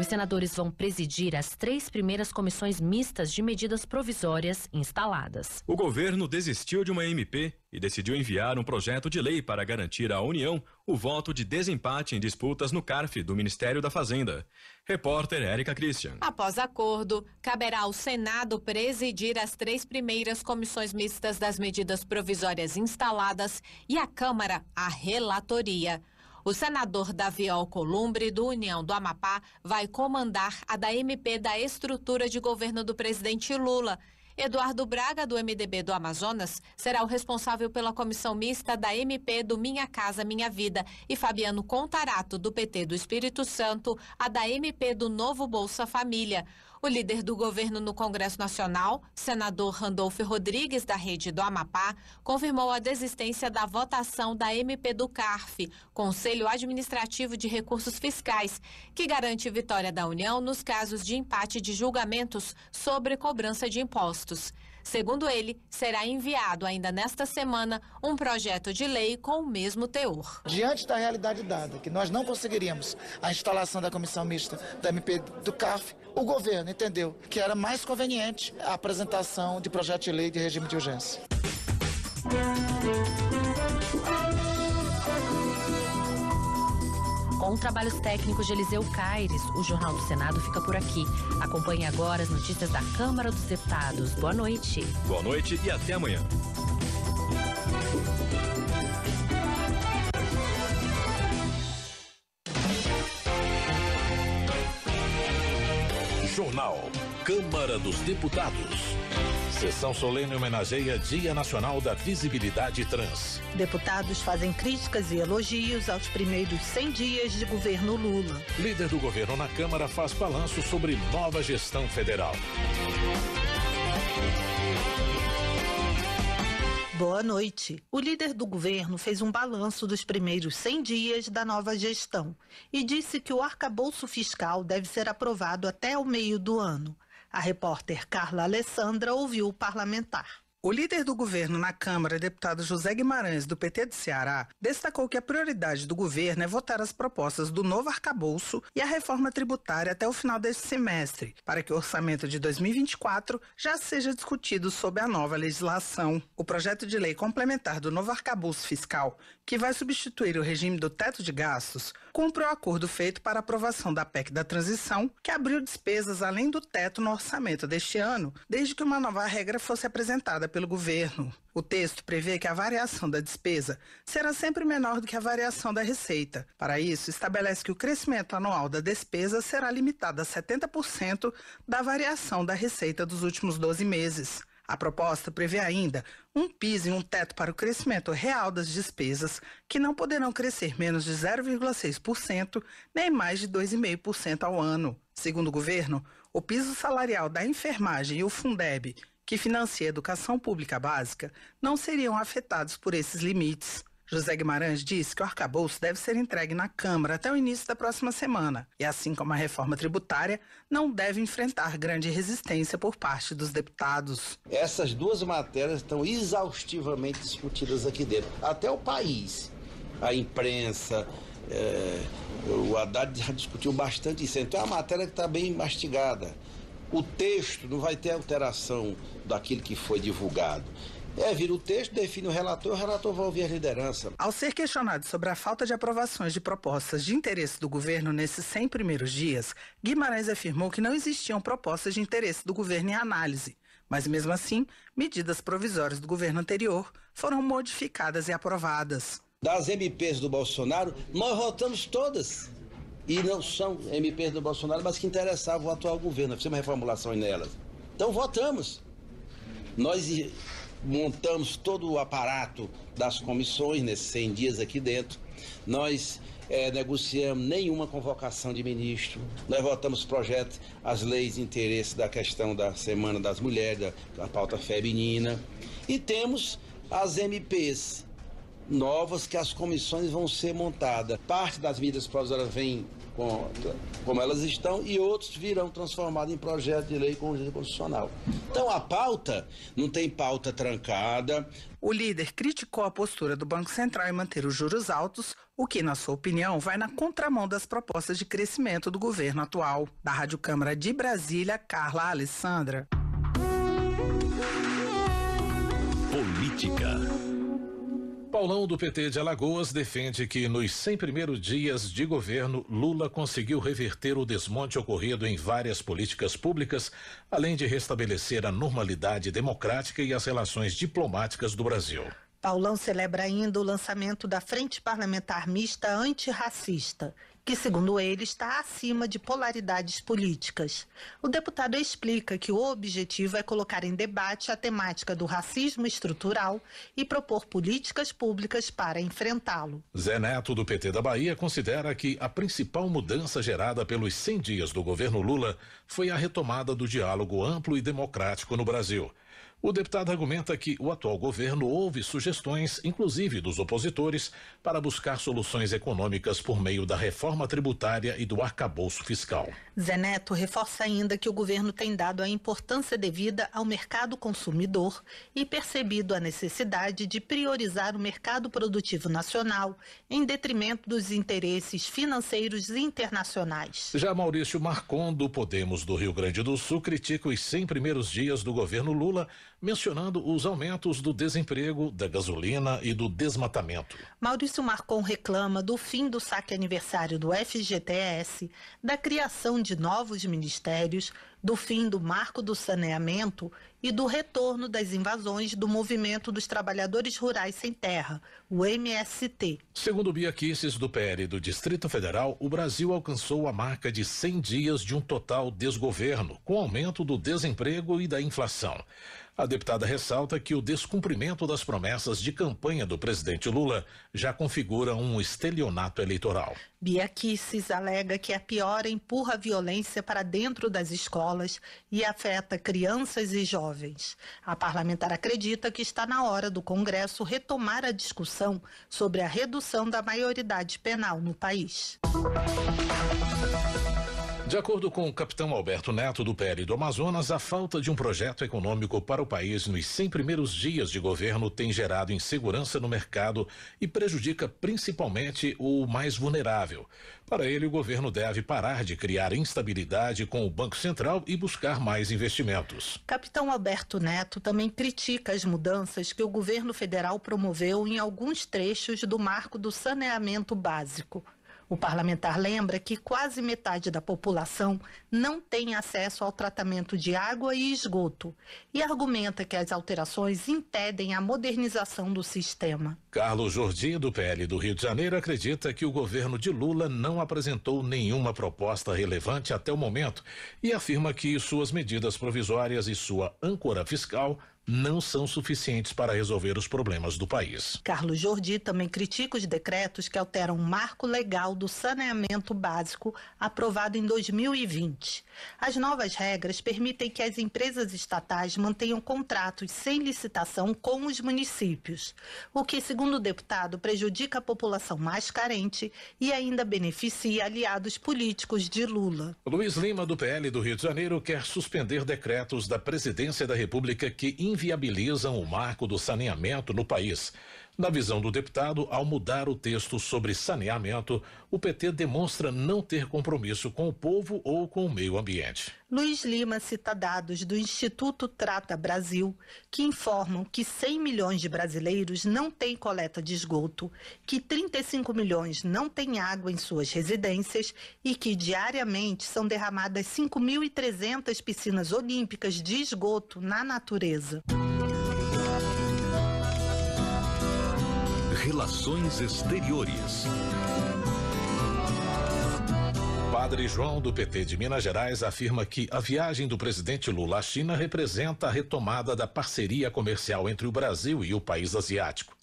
Os senadores vão presidir as 3 primeiras comissões mistas de medidas provisórias instaladas. O governo desistiu de uma MP e decidiu enviar um projeto de lei para garantir à União o voto de desempate em disputas no CARF do Ministério da Fazenda. Repórter Érica Christian. Após acordo, caberá ao Senado presidir as 3 primeiras comissões mistas das medidas provisórias instaladas e a Câmara a relatoria. O senador Davi Alcolumbre, do União do Amapá, vai comandar a da MP da estrutura de governo do presidente Lula. Eduardo Braga, do MDB do Amazonas, será o responsável pela comissão mista da MP do Minha Casa Minha Vida e Fabiano Contarato, do PT do Espírito Santo, a da MP do Novo Bolsa Família. O líder do governo no Congresso Nacional, senador Randolfo Rodrigues, da Rede do Amapá, confirmou a desistência da votação da MP do CARF, Conselho Administrativo de Recursos Fiscais, que garante vitória da União nos casos de empate de julgamentos sobre cobrança de impostos. Segundo ele, será enviado ainda nesta semana um projeto de lei com o mesmo teor. Diante da realidade dada, que nós não conseguiríamos a instalação da comissão mista da MP do CARF, o governo entendeu que era mais conveniente a apresentação de projeto de lei de regime de urgência. Com trabalhos técnicos de Eliseu Caires, o Jornal do Senado fica por aqui. Acompanhe agora as notícias da Câmara dos Deputados. Boa noite. Boa noite e até amanhã. Jornal Câmara dos Deputados. Sessão solene homenageia Dia Nacional da Visibilidade Trans. Deputados fazem críticas e elogios aos primeiros 100 dias de governo Lula. Líder do governo na Câmara faz balanço sobre nova gestão federal. Boa noite. O líder do governo fez um balanço dos primeiros 100 dias da nova gestão e disse que o arcabouço fiscal deve ser aprovado até o meio do ano. A repórter Carla Alessandra ouviu o parlamentar. O O líder do governo na Câmara, deputado José Guimarães, do PT do Ceará, destacou que a prioridade do governo é votar as propostas do novo arcabouço e a reforma tributária até o final deste semestre, para que o orçamento de 2024 já seja discutido sob a nova legislação. O projeto de lei complementar do novo arcabouço fiscal, que vai substituir o regime do teto de gastos, cumpre o acordo feito para aprovação da PEC da transição, que abriu despesas além do teto no orçamento deste ano, desde que uma nova regra fosse apresentada pelo governo. O texto prevê que a variação da despesa será sempre menor do que a variação da receita. Para isso, estabelece que o crescimento anual da despesa será limitado a 70% da variação da receita dos últimos 12 meses. A proposta prevê ainda um piso e um teto para o crescimento real das despesas, que não poderão crescer menos de 0,6% nem mais de 2,5% ao ano. Segundo o governo, o piso salarial da enfermagem e o Fundeb, que financia a educação pública básica, não seriam afetados por esses limites. José Guimarães disse que o arcabouço deve ser entregue na Câmara até o início da próxima semana e, assim como a reforma tributária, não deve enfrentar grande resistência por parte dos deputados. Essas duas matérias estão exaustivamente discutidas aqui dentro. Até o país, a imprensa, o Haddad já discutiu bastante isso. Então é uma matéria que está bem mastigada. O texto não vai ter alteração daquilo que foi divulgado. Vira o texto, define o relator vai ouvir a liderança. Ao ser questionado sobre a falta de aprovações de propostas de interesse do governo nesses 100 primeiros dias, Guimarães afirmou que não existiam propostas de interesse do governo em análise. Mas, mesmo assim, medidas provisórias do governo anterior foram modificadas e aprovadas. Das MPs do Bolsonaro, nós votamos todas. E não são MPs do Bolsonaro, mas que interessavam o atual governo. Nós fizemos reformulações nelas. Então, votamos. Nós montamos todo o aparato das comissões nesses 100 dias aqui dentro. Nós negociamos nenhuma convocação de ministro. Nós votamos projetos, as leis de interesse da questão da Semana das Mulheres, da pauta feminina. E temos as MPs novas que as comissões vão ser montadas. Parte das medidas provisórias vem como elas estão e outros virão transformados em projeto de lei constitucional. Então a pauta não tem pauta trancada. O líder criticou a postura do Banco Central em manter os juros altos, o que, na sua opinião, vai na contramão das propostas de crescimento do governo atual. Da Rádio Câmara de Brasília, Carla Alessandra. Política. Paulão, do PT de Alagoas, defende que nos 100 primeiros dias de governo, Lula conseguiu reverter o desmonte ocorrido em várias políticas públicas, além de restabelecer a normalidade democrática e as relações diplomáticas do Brasil. Paulão celebra ainda o lançamento da Frente Parlamentar Mista Antirracista, que, segundo ele, está acima de polaridades políticas. O deputado explica que o objetivo é colocar em debate a temática do racismo estrutural e propor políticas públicas para enfrentá-lo. Zé Neto, do PT da Bahia, considera que a principal mudança gerada pelos 100 dias do governo Lula foi a retomada do diálogo amplo e democrático no Brasil. O deputado argumenta que o atual governo ouve sugestões, inclusive dos opositores, para buscar soluções econômicas por meio da reforma tributária e do arcabouço fiscal. Zé Neto reforça ainda que o governo tem dado a importância devida ao mercado consumidor e percebido a necessidade de priorizar o mercado produtivo nacional em detrimento dos interesses financeiros internacionais. Já Maurício Marcon, do Podemos do Rio Grande do Sul, critica os 100 primeiros dias do governo Lula, mencionando os aumentos do desemprego, da gasolina e do desmatamento. Maurício Marcon reclama do fim do saque aniversário do FGTS, da criação de novos ministérios, do fim do marco do saneamento e do retorno das invasões do Movimento dos Trabalhadores Rurais Sem Terra, o MST. Segundo Bia Kicis, do PL do Distrito Federal, o Brasil alcançou a marca de 100 dias de um total desgoverno, com aumento do desemprego e da inflação. A deputada ressalta que o descumprimento das promessas de campanha do presidente Lula já configura um estelionato eleitoral. Bia Kicis alega que a piora empurra a violência para dentro das escolas e afeta crianças e jovens. A parlamentar acredita que está na hora do Congresso retomar a discussão sobre a redução da maioridade penal no país. De acordo com o capitão Alberto Neto, do PL do Amazonas, a falta de um projeto econômico para o país nos 100 primeiros dias de governo tem gerado insegurança no mercado e prejudica principalmente o mais vulnerável. Para ele, o governo deve parar de criar instabilidade com o Banco Central e buscar mais investimentos. Capitão Alberto Neto também critica as mudanças que o governo federal promoveu em alguns trechos do marco do saneamento básico. O parlamentar lembra que quase metade da população não tem acesso ao tratamento de água e esgoto e argumenta que as alterações impedem a modernização do sistema. Carlos Jordi, do PL do Rio de Janeiro, acredita que o governo de Lula não apresentou nenhuma proposta relevante até o momento e afirma que suas medidas provisórias e sua âncora fiscal não são suficientes para resolver os problemas do país. Carlos Jordi também critica os decretos que alteram o marco legal do saneamento básico aprovado em 2020. As novas regras permitem que as empresas estatais mantenham contratos sem licitação com os municípios, o que, segundo o deputado, prejudica a população mais carente e ainda beneficia aliados políticos de Lula. Luiz Lima, do PL do Rio de Janeiro, quer suspender decretos da Presidência da República que inviabilizam o marco do saneamento no país. Na visão do deputado, ao mudar o texto sobre saneamento, o PT demonstra não ter compromisso com o povo ou com o meio ambiente. Luiz Lima cita dados do Instituto Trata Brasil, que informam que 100 milhões de brasileiros não têm coleta de esgoto, que 35 milhões não têm água em suas residências e que diariamente são derramadas 5.300 piscinas olímpicas de esgoto na natureza. Relações Exteriores. Padre João, do PT de Minas Gerais, afirma que a viagem do presidente Lula à China representa a retomada da parceria comercial entre o Brasil e o país asiático.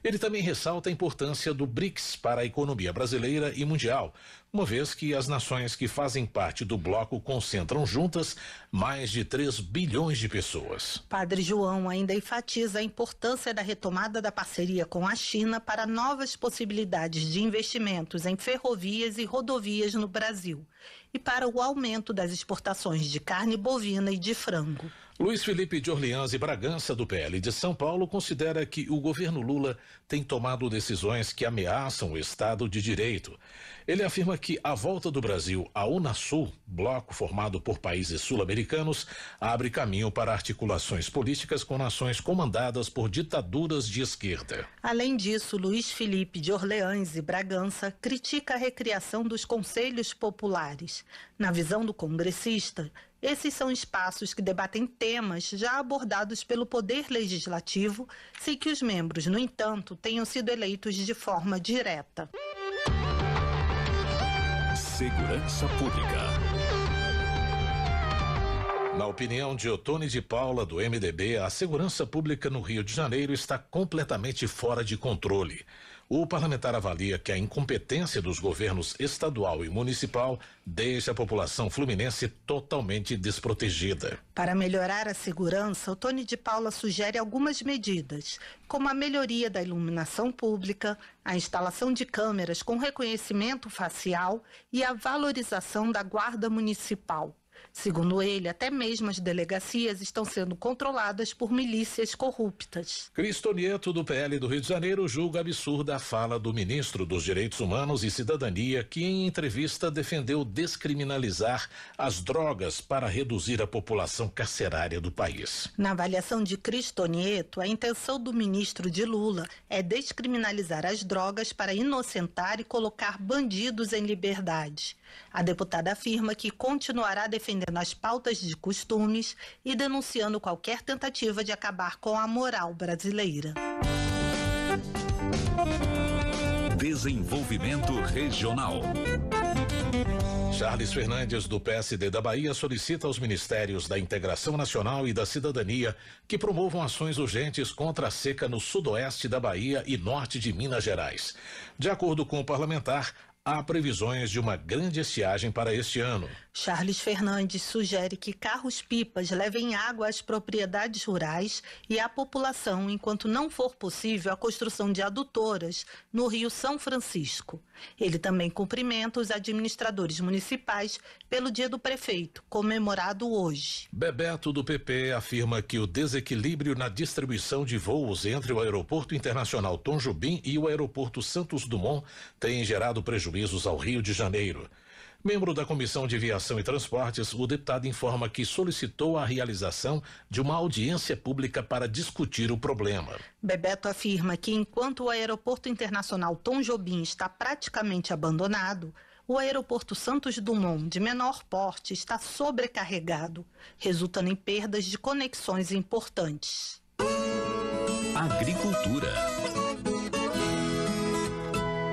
Ele também ressalta a importância do BRICS para a economia brasileira e mundial, uma vez que as nações que fazem parte do bloco concentram juntas mais de 3 bilhões de pessoas. Padre João ainda enfatiza a importância da retomada da parceria com a China para novas possibilidades de investimentos em ferrovias e rodovias no Brasil e para o aumento das exportações de carne bovina e de frango. Luiz Felipe de Orleans e Bragança, do PL de São Paulo, considera que o governo Lula tem tomado decisões que ameaçam o Estado de Direito. Ele afirma que a volta do Brasil à Unasul, bloco formado por países sul-americanos, abre caminho para articulações políticas com nações comandadas por ditaduras de esquerda. Além disso, Luiz Felipe de Orleans e Bragança critica a recriação dos conselhos populares. Na visão do congressista, esses são espaços que debatem temas já abordados pelo Poder Legislativo, sem que os membros, no entanto, tenham sido eleitos de forma direta. Segurança Pública. Na opinião de Otone de Paula, do MDB, a segurança pública no Rio de Janeiro está completamente fora de controle. O parlamentar avalia que a incompetência dos governos estadual e municipal deixa a população fluminense totalmente desprotegida. Para melhorar a segurança, Otone de Paula sugere algumas medidas, como a melhoria da iluminação pública, a instalação de câmeras com reconhecimento facial e a valorização da guarda municipal. Segundo ele, até mesmo as delegacias estão sendo controladas por milícias corruptas. Cristo Nieto, do PL do Rio de Janeiro, julga absurda a fala do ministro dos Direitos Humanos e Cidadania, que em entrevista defendeu descriminalizar as drogas para reduzir a população carcerária do país. Na avaliação de Cristo Nieto, a intenção do ministro de Lula é descriminalizar as drogas para inocentar e colocar bandidos em liberdade. A deputada afirma que continuará defendendo as pautas de costumes e denunciando qualquer tentativa de acabar com a moral brasileira. Desenvolvimento Regional. Charles Fernandes, do PSD da Bahia, solicita aos Ministérios da Integração Nacional e da Cidadania que promovam ações urgentes contra a seca no sudoeste da Bahia e norte de Minas Gerais. De acordo com o parlamentar, há previsões de uma grande estiagem para este ano. Charles Fernandes sugere que carros-pipas levem água às propriedades rurais e à população enquanto não for possível a construção de adutoras no Rio São Francisco. Ele também cumprimenta os administradores municipais pelo Dia do Prefeito, comemorado hoje. Bebeto, do PP, afirma que o desequilíbrio na distribuição de voos entre o Aeroporto Internacional Tom Jobim e o Aeroporto Santos Dumont tem gerado prejuízos ao Rio de Janeiro. Membro da Comissão de Viação e Transportes, o deputado informa que solicitou a realização de uma audiência pública para discutir o problema. Bebeto afirma que enquanto o Aeroporto Internacional Tom Jobim está praticamente abandonado, o Aeroporto Santos Dumont, de menor porte, está sobrecarregado, resultando em perdas de conexões importantes. Agricultura.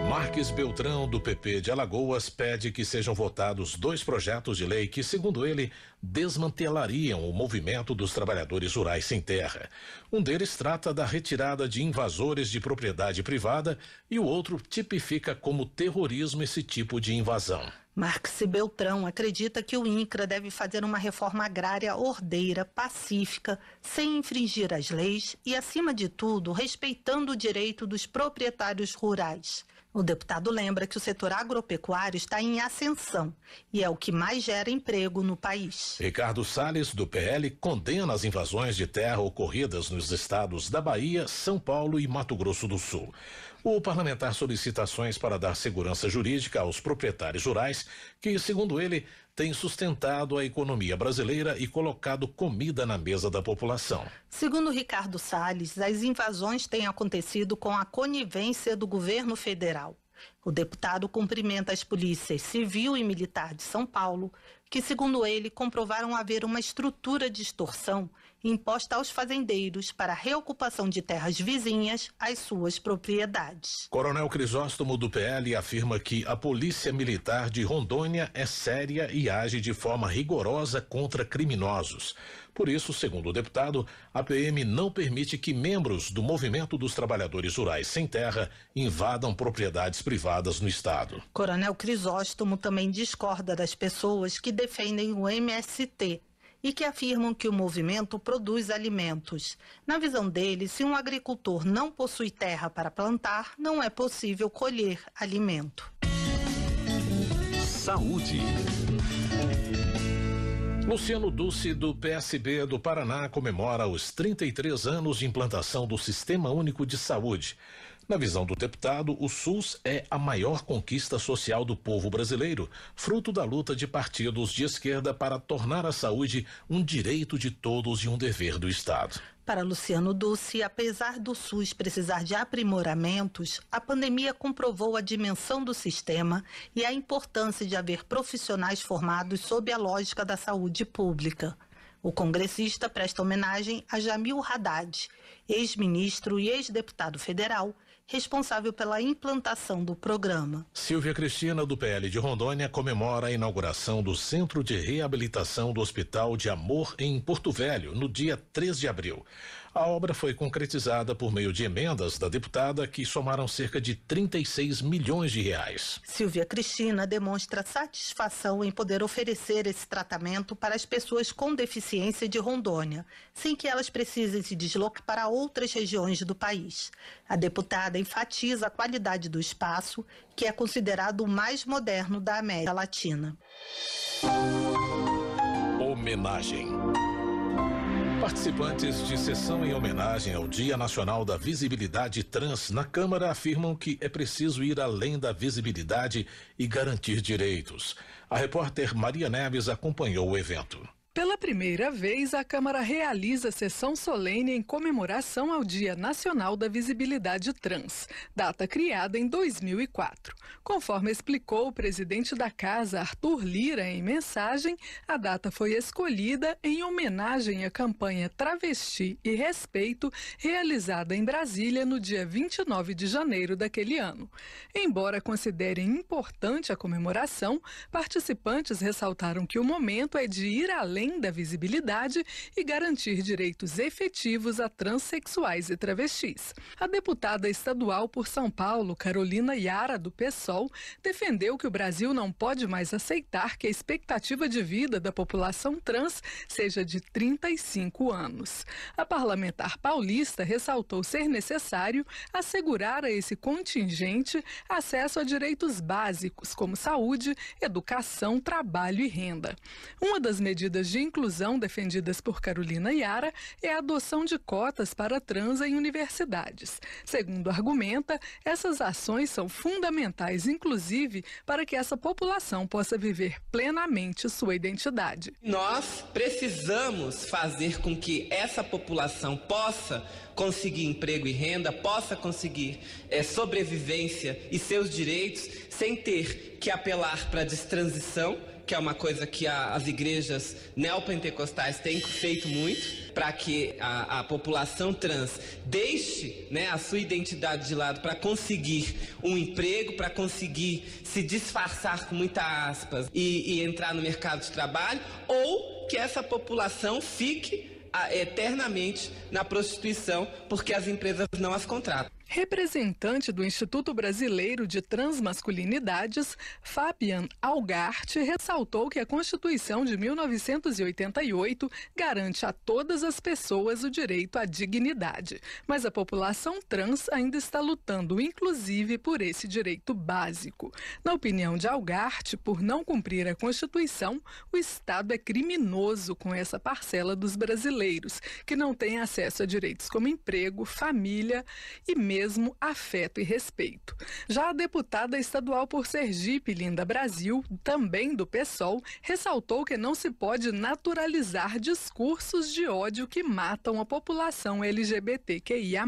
Marques Beltrão, do PP de Alagoas, pede que sejam votados 2 projetos de lei que, segundo ele, desmantelariam o movimento dos trabalhadores rurais sem terra. Um deles trata da retirada de invasores de propriedade privada e o outro tipifica como terrorismo esse tipo de invasão. Marques Beltrão acredita que o INCRA deve fazer uma reforma agrária ordeira, pacífica, sem infringir as leis e, acima de tudo, respeitando o direito dos proprietários rurais. O deputado lembra que o setor agropecuário está em ascensão e é o que mais gera emprego no país. Ricardo Salles, do PL, condena as invasões de terra ocorridas nos estados da Bahia, São Paulo e Mato Grosso do Sul. O parlamentar solicita ações para dar segurança jurídica aos proprietários rurais que, segundo ele, têm sustentado a economia brasileira e colocado comida na mesa da população. Segundo Ricardo Salles, as invasões têm acontecido com a conivência do governo federal. O deputado cumprimenta as polícias civil e militar de São Paulo, que, segundo ele, comprovaram haver uma estrutura de extorsão imposta aos fazendeiros para a reocupação de terras vizinhas às suas propriedades. Coronel Crisóstomo, do PL, afirma que a Polícia Militar de Rondônia é séria e age de forma rigorosa contra criminosos. Por isso, segundo o deputado, a PM não permite que membros do Movimento dos Trabalhadores Rurais Sem Terra invadam propriedades privadas no estado. Coronel Crisóstomo também discorda das pessoas que defendem o MST e que afirmam que o movimento produz alimentos. Na visão dele, se um agricultor não possui terra para plantar, não é possível colher alimento. Saúde. Luciano Duce, do PSB do Paraná, comemora os 33 anos de implantação do Sistema Único de Saúde. Na visão do deputado, o SUS é a maior conquista social do povo brasileiro, fruto da luta de partidos de esquerda para tornar a saúde um direito de todos e um dever do Estado. Para Luciano Duce, apesar do SUS precisar de aprimoramentos, a pandemia comprovou a dimensão do sistema e a importância de haver profissionais formados sob a lógica da saúde pública. O congressista presta homenagem a Jamil Haddad, ex-ministro e ex-deputado federal, responsável pela implantação do programa. Silvia Cristina, do PL de Rondônia, comemora a inauguração do Centro de Reabilitação do Hospital de Amor em Porto Velho, no dia 3 de abril. A obra foi concretizada por meio de emendas da deputada que somaram cerca de 36 milhões de reais. Silvia Cristina demonstra satisfação em poder oferecer esse tratamento para as pessoas com deficiência de Rondônia, sem que elas precisem se deslocar para outras regiões do país. A deputada enfatiza a qualidade do espaço, que é considerado o mais moderno da América Latina. Homenagem. Participantes de sessão em homenagem ao Dia Nacional da Visibilidade Trans na Câmara afirmam que é preciso ir além da visibilidade e garantir direitos. A repórter Maria Neves acompanhou o evento. Pela primeira vez, a Câmara realiza sessão solene em comemoração ao Dia Nacional da Visibilidade Trans, data criada em 2004. Conforme explicou o presidente da Casa, Arthur Lira, em mensagem, a data foi escolhida em homenagem à campanha Travesti e Respeito, realizada em Brasília no dia 29 de janeiro daquele ano. Embora considerem importante a comemoração, participantes ressaltaram que o momento é de ir além além da visibilidade e garantir direitos efetivos a transexuais e travestis. A deputada estadual por São Paulo, Carolina Yara, do PSOL, defendeu que o Brasil não pode mais aceitar que a expectativa de vida da população trans seja de 35 anos. A parlamentar paulista ressaltou ser necessário assegurar a esse contingente acesso a direitos básicos como saúde, educação, trabalho e renda. Uma das medidas de inclusão defendidas por Carolina Yara é a adoção de cotas para trans em universidades. Segundo argumenta, essas ações são fundamentais, inclusive, para que essa população possa viver plenamente sua identidade. Nós precisamos fazer com que essa população possa conseguir emprego e renda, possa conseguir sobrevivência e seus direitos sem ter que apelar para a destransição, que é uma coisa que as igrejas neopentecostais têm feito muito, para que a população trans deixe, né, a sua identidade de lado para conseguir um emprego, para conseguir se disfarçar com muitas aspas e entrar no mercado de trabalho, ou que essa população fique eternamente na prostituição porque as empresas não as contratam. Representante do Instituto Brasileiro de Transmasculinidades, Fabian Algart, ressaltou que a Constituição de 1988 garante a todas as pessoas o direito à dignidade, mas a população trans ainda está lutando, inclusive, por esse direito básico. Na opinião de Algart, por não cumprir a Constituição, o Estado é criminoso com essa parcela dos brasileiros, que não têm acesso a direitos como emprego, família e mesmo afeto e respeito. Já a deputada estadual por Sergipe, Linda Brasil, também do PSOL, ressaltou que não se pode naturalizar discursos de ódio que matam a população LGBTQIA+.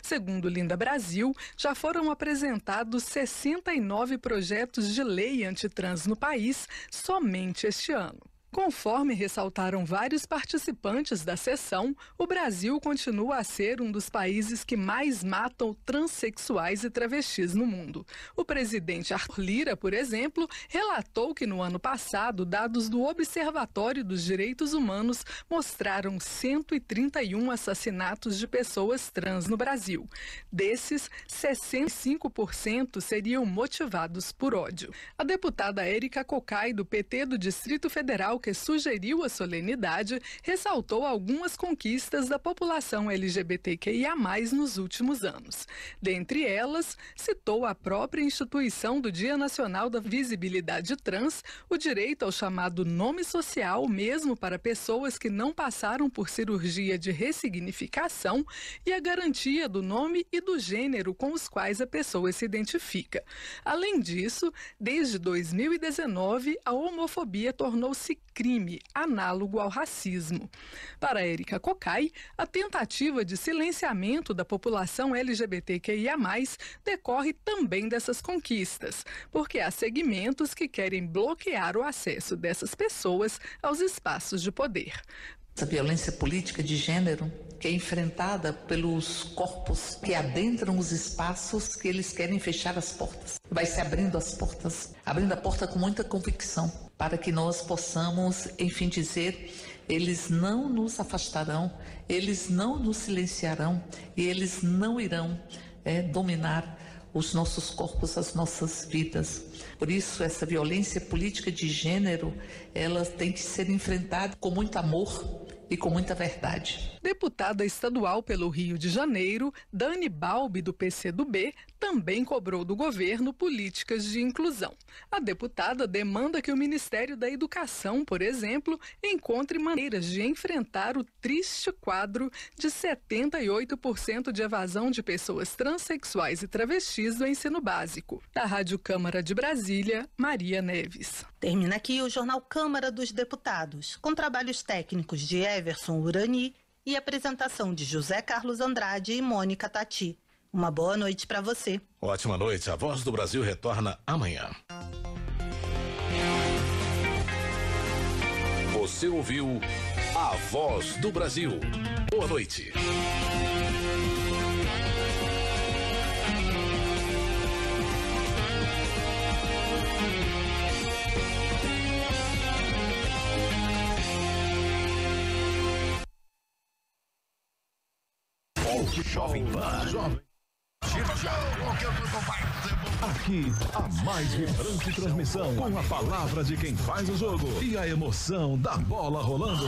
Segundo Linda Brasil, já foram apresentados 69 projetos de lei antitrans no país somente este ano. Conforme ressaltaram vários participantes da sessão, o Brasil continua a ser um dos países que mais matam transexuais e travestis no mundo. O presidente Arthur Lira, por exemplo, relatou que no ano passado, dados do Observatório dos Direitos Humanos mostraram 131 assassinatos de pessoas trans no Brasil. Desses, 65% seriam motivados por ódio. A deputada Érica Cocai, do PT do Distrito Federal, que sugeriu a solenidade, ressaltou algumas conquistas da população LGBTQIA+, nos últimos anos. Dentre elas, citou a própria instituição do Dia Nacional da Visibilidade Trans, o direito ao chamado nome social, mesmo para pessoas que não passaram por cirurgia de ressignificação, e a garantia do nome e do gênero com os quais a pessoa se identifica. Além disso, desde 2019, a homofobia tornou-se crime, análogo ao racismo. Para Érica Cocai, a tentativa de silenciamento da população LGBTQIA+, decorre também dessas conquistas, porque há segmentos que querem bloquear o acesso dessas pessoas aos espaços de poder. Essa violência política de gênero que é enfrentada pelos corpos que adentram os espaços que eles querem fechar as portas. Vai se abrindo as portas, abrindo a porta com muita convicção, para que nós possamos, enfim, dizer, eles não nos afastarão, eles não nos silenciarão e eles não irão dominar os nossos corpos, as nossas vidas. Por isso, essa violência política de gênero, ela tem que ser enfrentada com muito amor e com muita verdade. Deputada estadual pelo Rio de Janeiro, Dani Balbi, do PCdoB, também cobrou do governo políticas de inclusão. A deputada demanda que o Ministério da Educação, por exemplo, encontre maneiras de enfrentar o triste quadro de 78% de evasão de pessoas transexuais e travestis do ensino básico. Da Rádio Câmara de Brasília, Maria Neves. Termina aqui o Jornal Câmara dos Deputados, com trabalhos técnicos de Everson Urani e apresentação de José Carlos Andrade e Mônica Tati. Uma boa noite para você. Ótima noite. A Voz do Brasil retorna amanhã. Você ouviu A Voz do Brasil. Boa noite. Jovem Pan. Aqui, a mais vibrante transmissão, com a palavra de quem faz o jogo e a emoção da bola rolando.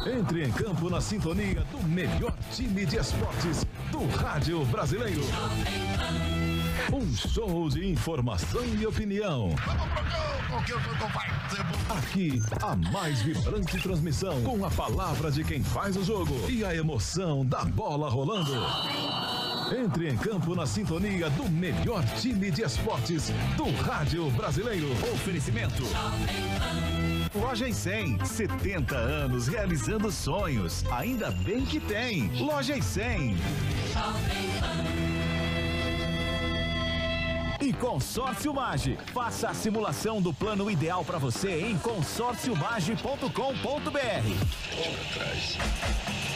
Entre em campo na sintonia do melhor time de esportes do rádio brasileiro. Um show de informação e opinião. Aqui, a mais vibrante transmissão, com a palavra de quem faz o jogo e a emoção da bola rolando. Entre em campo na sintonia do melhor time de esportes do rádio brasileiro. Oferecimento. Loja 100, 70 anos realizando sonhos. Ainda bem que tem. Loja 100. E Consórcio Mage. Faça a simulação do plano ideal para você em consórciomage.com.br.